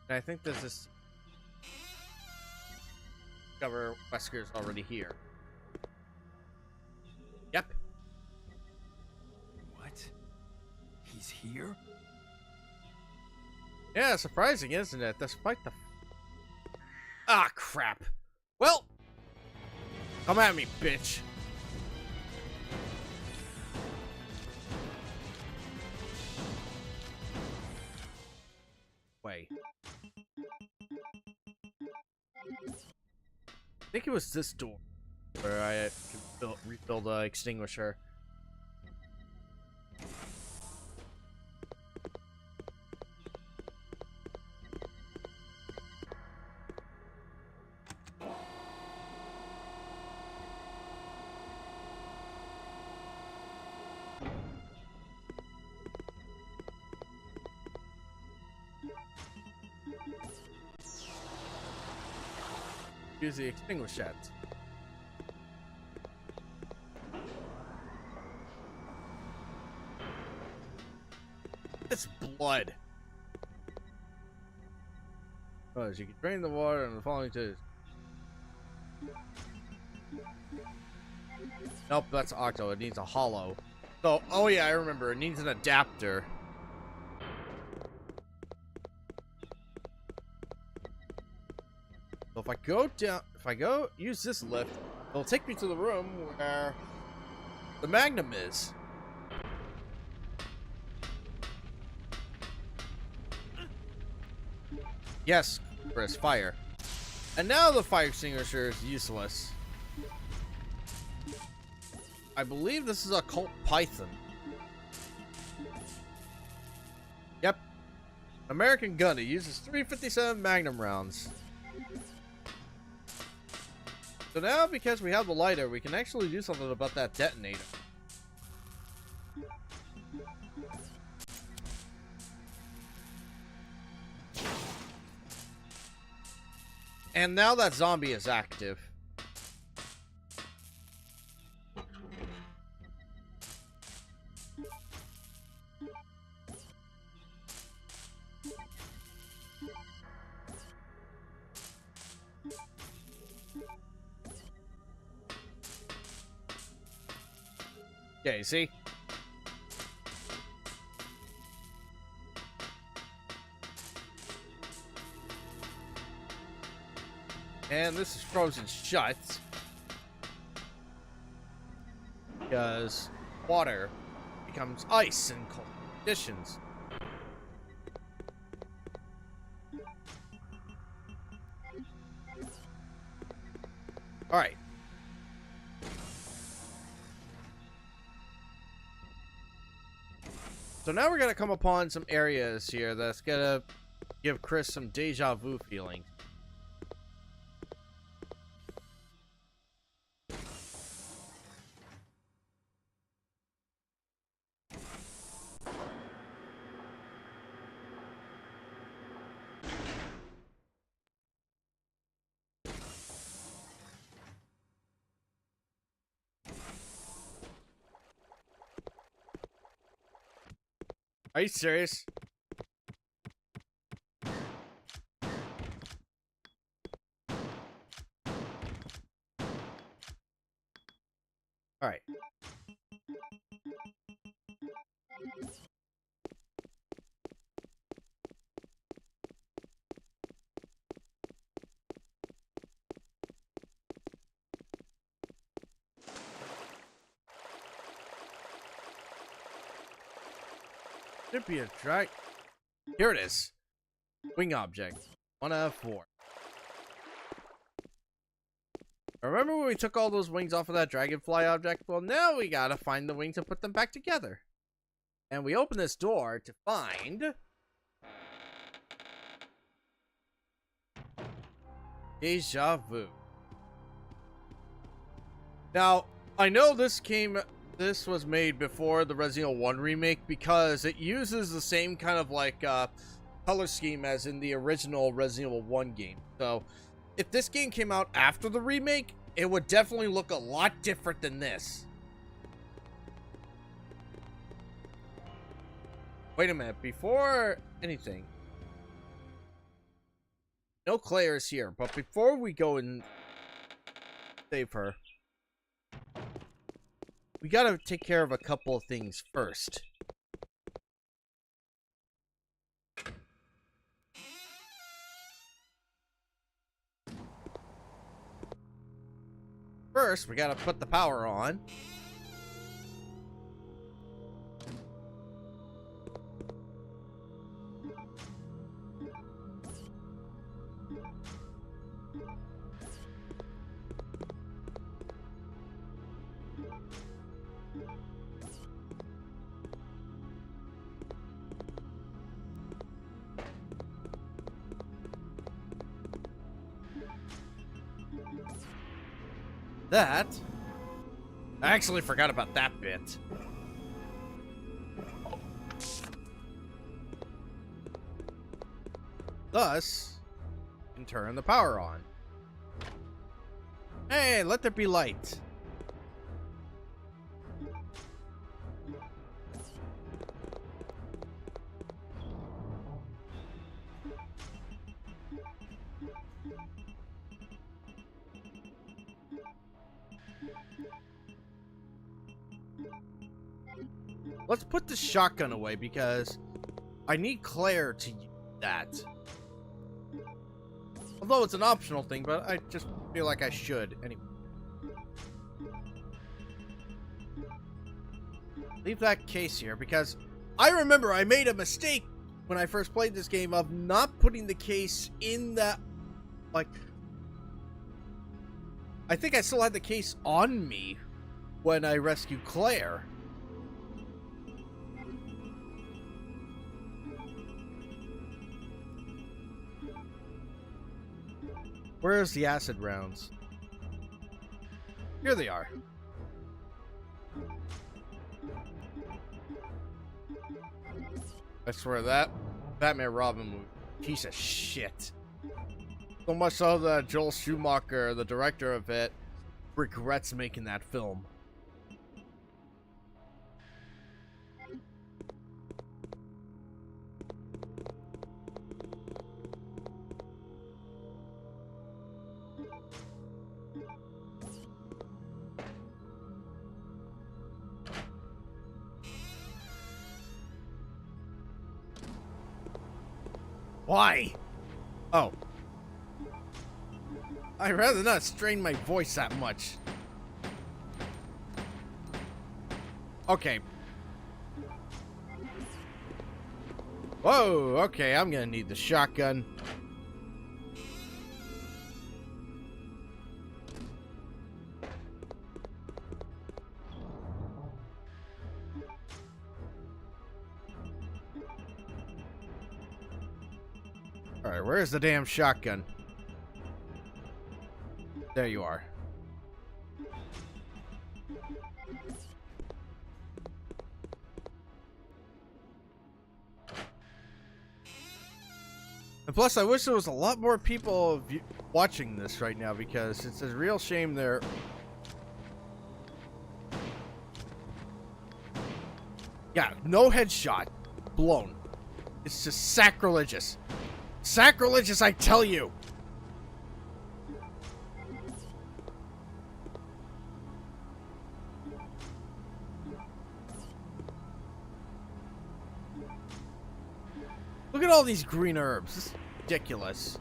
And I think there's this discover Wesker's already here. Yep. What? He's here? Yeah, surprising, isn't it? Despite the... Ah, crap. Well, come at me, bitch. Wait. I think it was this door where I could refill the extinguisher. Use the extinguisher. It's blood. Oh, you can drain the water and the following too. Nope, that's Octo. It needs a hollow. So, oh yeah, I remember. It needs an adapter. So if I go down, use this lift, It'll take me to the room where the Magnum is. Yes, Chris, fire. And now the fire extinguisher is useless. I believe this is a Colt Python. Yep. American gun. It uses 357 Magnum rounds. So now, because we have the lighter, we can actually do something about that detonator. And now that zombie is active. Okay, see? And this is frozen shut because water becomes ice in cold conditions. All right. So now we're gonna come upon some areas here that's gonna give Chris some deja vu feeling. Are you serious? All right. Should be a drag. Here it is. Wing object. 1 out of 4. Remember when we took all those wings off of that dragonfly object? Well, now we gotta find the wings and put them back together. And we open this door to find deja vu. Now, I know this was made before the Resident Evil 1 remake because it uses the same kind of like color scheme as in the original Resident Evil 1 game. So, if this game came out after the remake, it would definitely look a lot different than this. Wait a minute, before anything. No Claire is here, but before we go and save her, we gotta take care of a couple of things first. First, we gotta put the power on. That. I actually forgot about that bit. Thus, you can turn the power on. Hey, let there be light. Let's put the shotgun away because I need Claire to use that. Although it's an optional thing, but I just feel like I should anyway. Leave that case here, because I remember I made a mistake when I first played this game of not putting the case in that, like, I think I still had the case on me when I rescued Claire. Where's the acid rounds? Here they are. I swear that Batman Robin movie, piece of shit. So much so that Joel Schumacher, the director of it, regrets making that film. Why? Oh. I'd rather not strain my voice that much. Okay. Whoa, okay, I'm gonna need the shotgun. Alright, where's the damn shotgun? There you are. And plus, I wish there was a lot more people watching this right now, because it's a real shame they're... Yeah, no headshot. Blown. It's just sacrilegious. Sacrilegious, I tell you! Look at all these green herbs. This is ridiculous.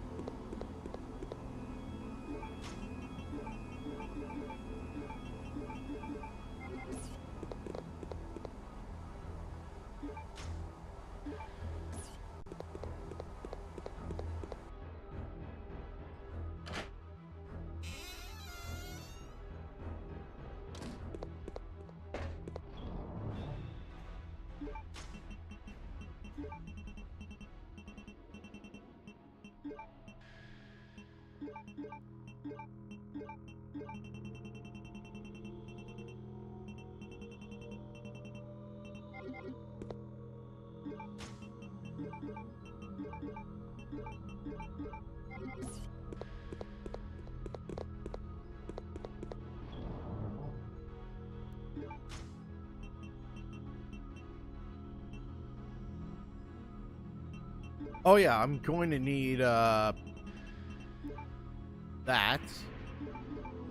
Oh yeah, I'm going to need that.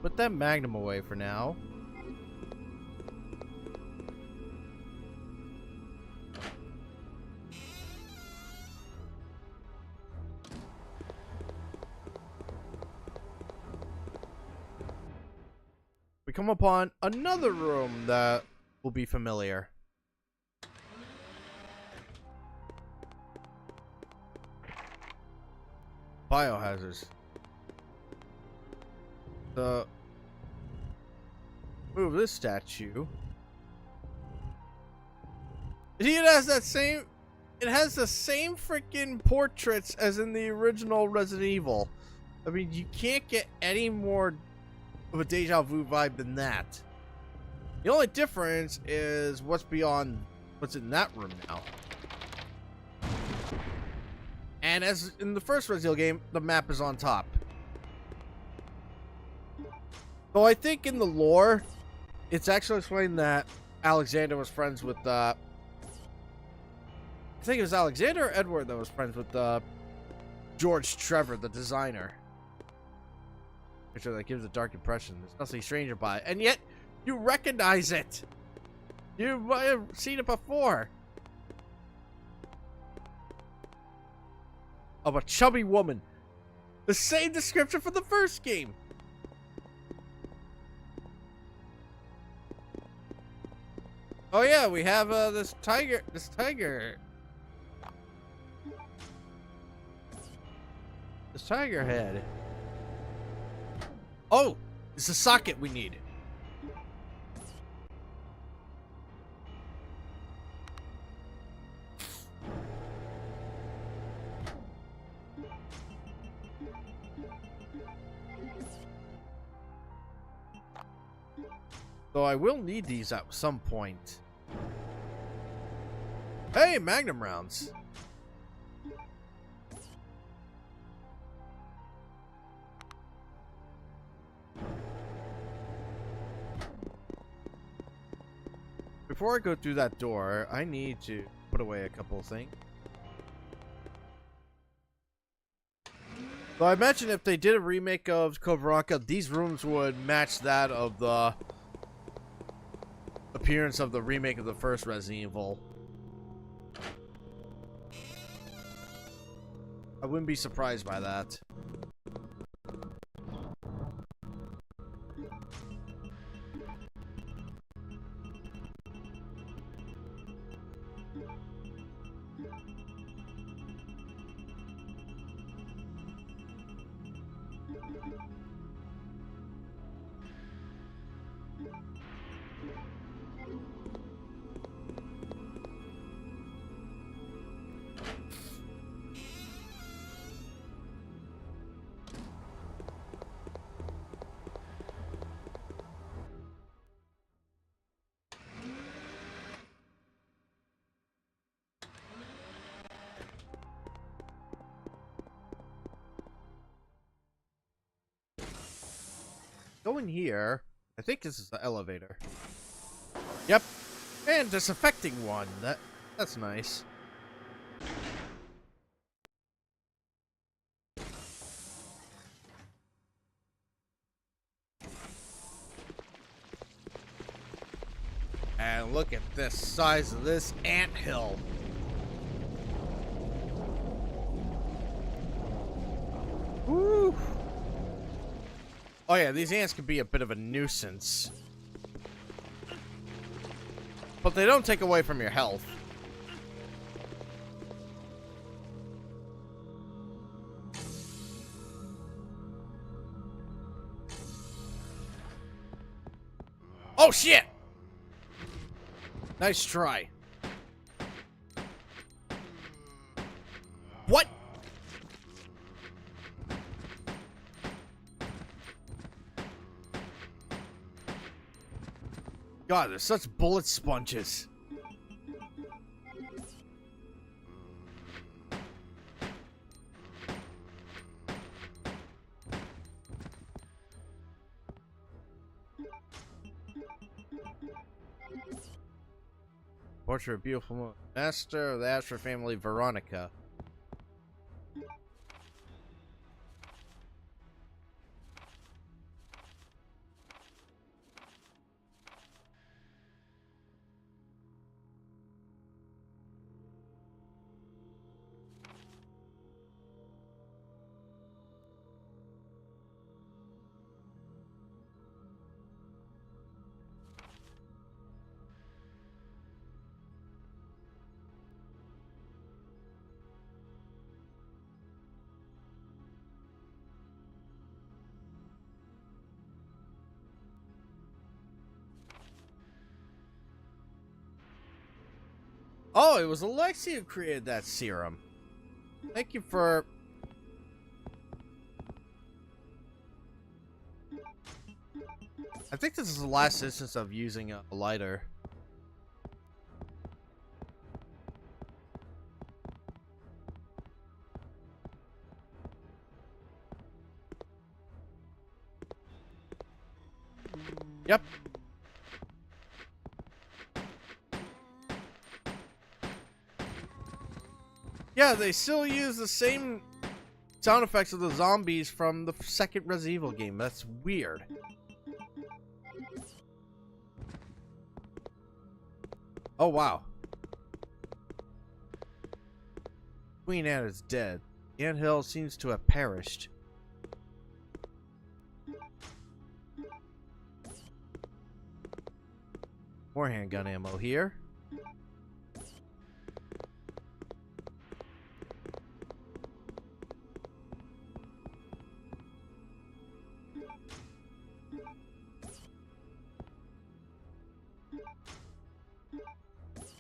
Put that Magnum away for now. We come upon another room that will be familiar. Biohazards. So, move this statue. It has that same. It has the same freaking portraits as in the original Resident Evil. I mean, you can't get any more of a deja vu vibe than that. The only difference is what's beyond what's in that room now. And as in the first Resident Evil game, the map is on top. So I think in the lore, it's actually explained that Alexander was friends with I think it was Alexander or Edward that was friends with George Trevor, the designer. Which that gives a dark impression. There's nothing strange about it. And yet, you recognize it! You might have seen it before. Of a chubby woman. The same description from the first game. Oh yeah, we have this tiger. This tiger head. Oh, it's the socket we need. So I will need these at some point. Hey, Magnum rounds. Before I go through that door, I need to put away a couple of things. So I imagine if they did a remake of Code Veronica, these rooms would match that of the appearance of the remake of the first Resident Evil. I wouldn't be surprised by that. Go in here. I think this is the elevator. Yep. And disaffecting one. That's nice. And look at this size of this anthill. Woo! Oh yeah, these ants can be a bit of a nuisance. But they don't take away from your health. Oh shit! Nice try. What? God, they're such bullet sponges. Portrait of beautiful master of the Asher family, Veronica. Oh, it was Alexia who created that serum. Thank you for... I think this is the last instance of using a lighter. Yep. Yeah, they still use the same sound effects of the zombies from the second Resident Evil game. That's weird. Oh, wow. Queen Anne is dead. The anthill seems to have perished. More handgun ammo here.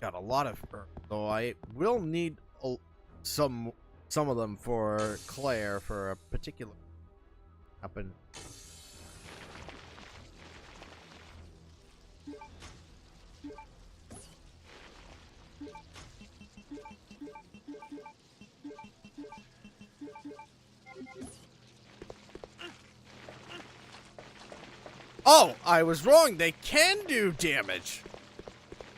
Got a lot of her, though I will need some of them for Claire for a particular happen. Oh, I was wrong. They can do damage.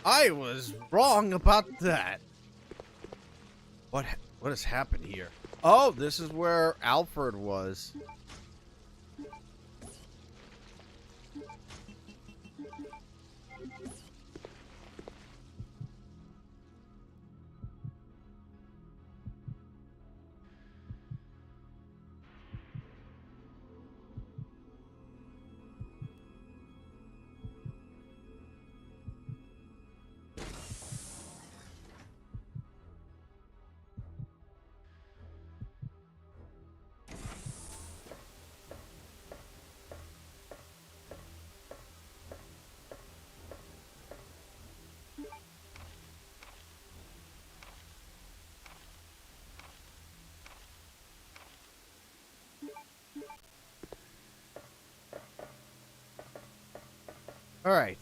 I was wrong about that. What has happened here? Oh, this is where Alfred was. All right.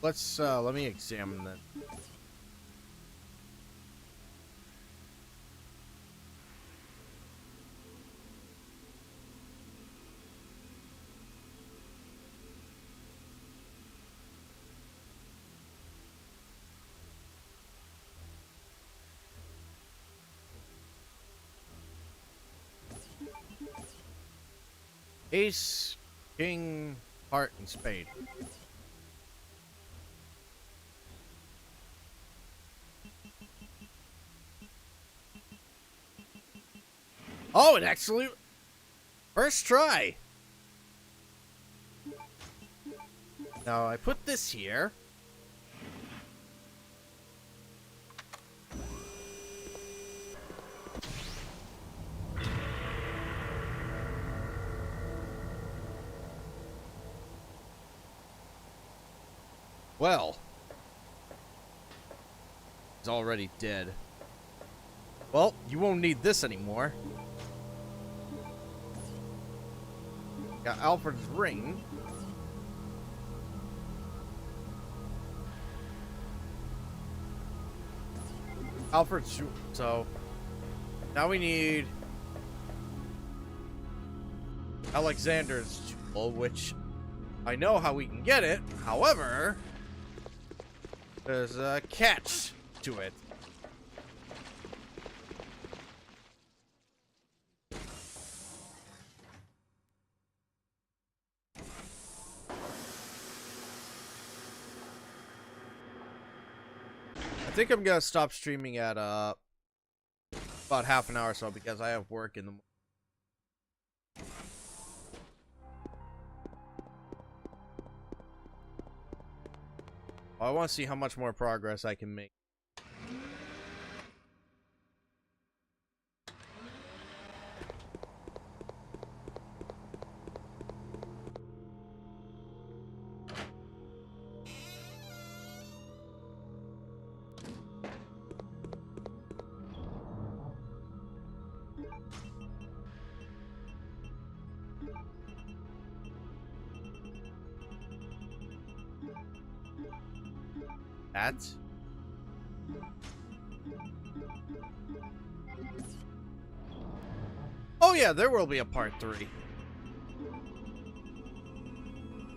Let me examine that. Ace, King, Heart, and Spade. Oh, it actually... First try! Now, I put this here. Well, he's already dead. Well, you won't need this anymore. Got Alfred's ring. Alfred's... So, now we need Alexander's jewel, which I know how we can get it. However, there's a catch to it. I think I'm gonna stop streaming at about half an hour or so because I have work in the morning. I want to see how much more progress I can make. That. Oh yeah, there will be a part 3.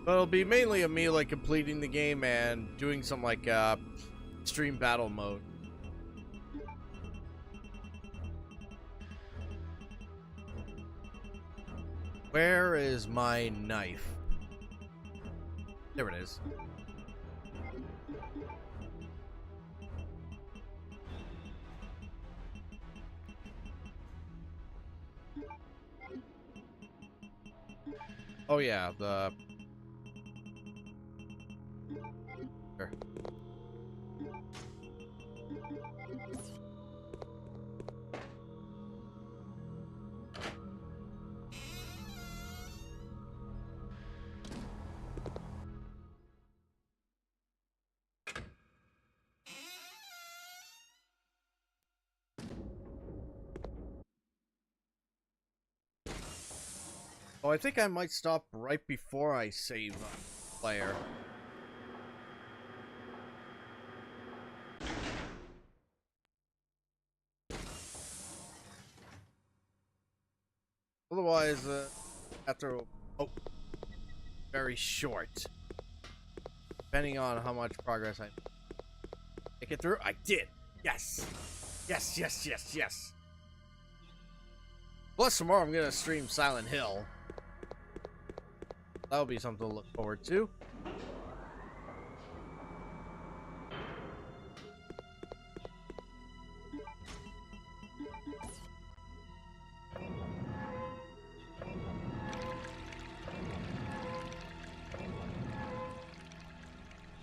But it'll be mainly of me like completing the game and doing some like stream battle mode. Where is my knife? There it is. Oh yeah, the... Sure. Oh, I think I might stop right before I save player. Otherwise, after... Oh. Very short. Depending on how much progress I make it through. I did! Yes! Yes, yes, yes, yes! Plus, tomorrow I'm gonna stream Silent Hill. That'll be something to look forward to.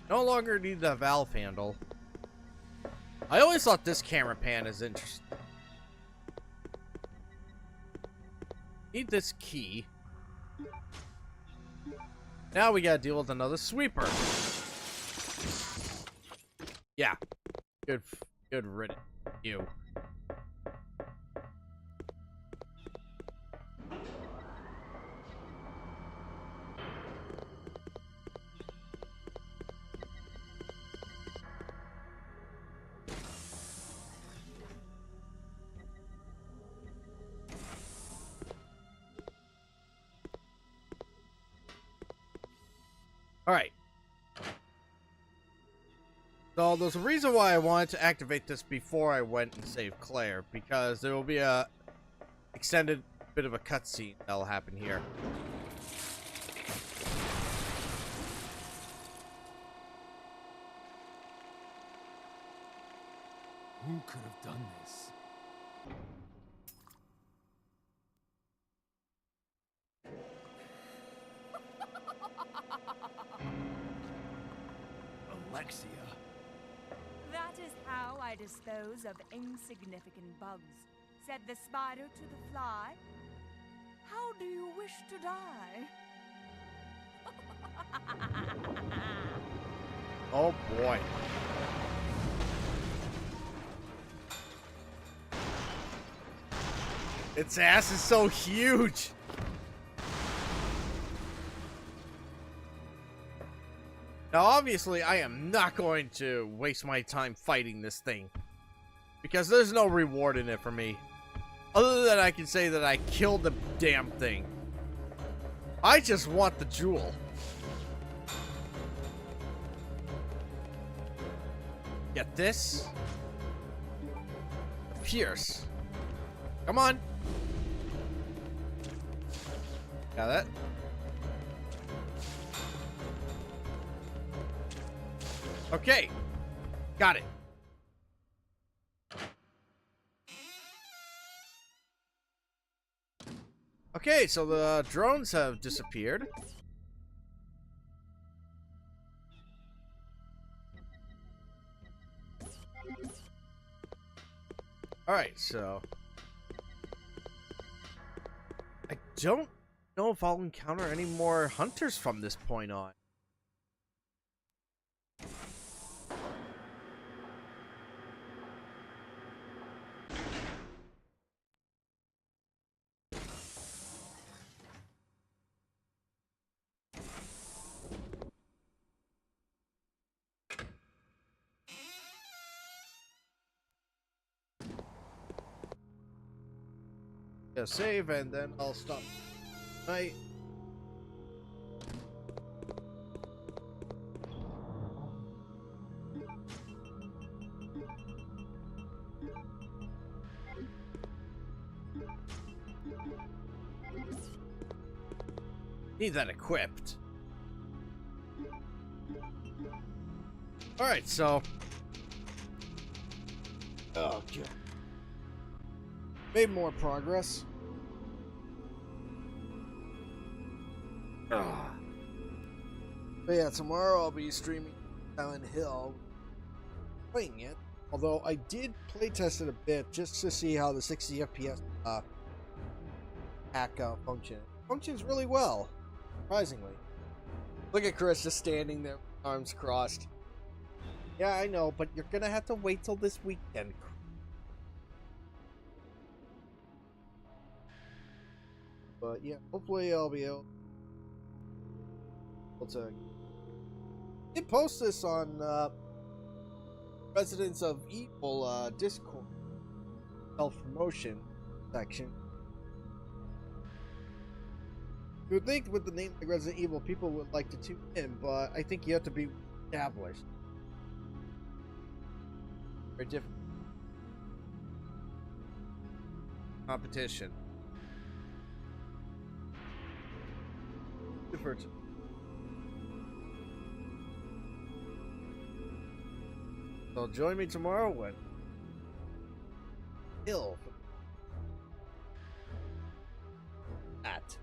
No longer need the valve handle. I always thought this camera pan is interesting. Need this key. Now we gotta deal with another sweeper. Yeah. Good riddance. You. Alright. So there's a reason why I wanted to activate this before I went and saved Claire, because there will be a extended bit of a cutscene that'll happen here. Who could have done this? Alexia. That is how I dispose of insignificant bugs, said the spider to the fly. How do you wish to die? Oh boy. Its ass is so huge. Now, obviously, I am not going to waste my time fighting this thing, because there's no reward in it for me. Other than I can say that I killed the damn thing. I just want the jewel. Get this. Pierce. Come on. Got that? Okay. Got it. Okay, so the drones have disappeared. Alright, so... I don't know if I'll encounter any more hunters from this point on. Yeah, save and then I'll stop. Right. Need that equipped. Alright, so. Oh, God. Made more progress. But yeah, tomorrow I'll be streaming Silent Hill. Playing it. Although I did playtest it a bit just to see how the 60 FPS hack functions really well, surprisingly. Look at Chris just standing there, arms crossed. Yeah, I know, but you're gonna have to wait till this weekend. But yeah, hopefully I'll be able to. I did post this on Residents of Evil Discord self-promotion section. You would think with the name like Resident Evil, people would like to tune in, but I think you have to be established. Very different competition. Different. So join me tomorrow when Hill at.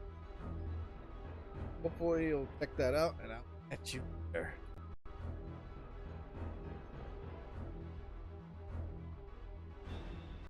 Hopefully you'll check that out and I'll catch you there.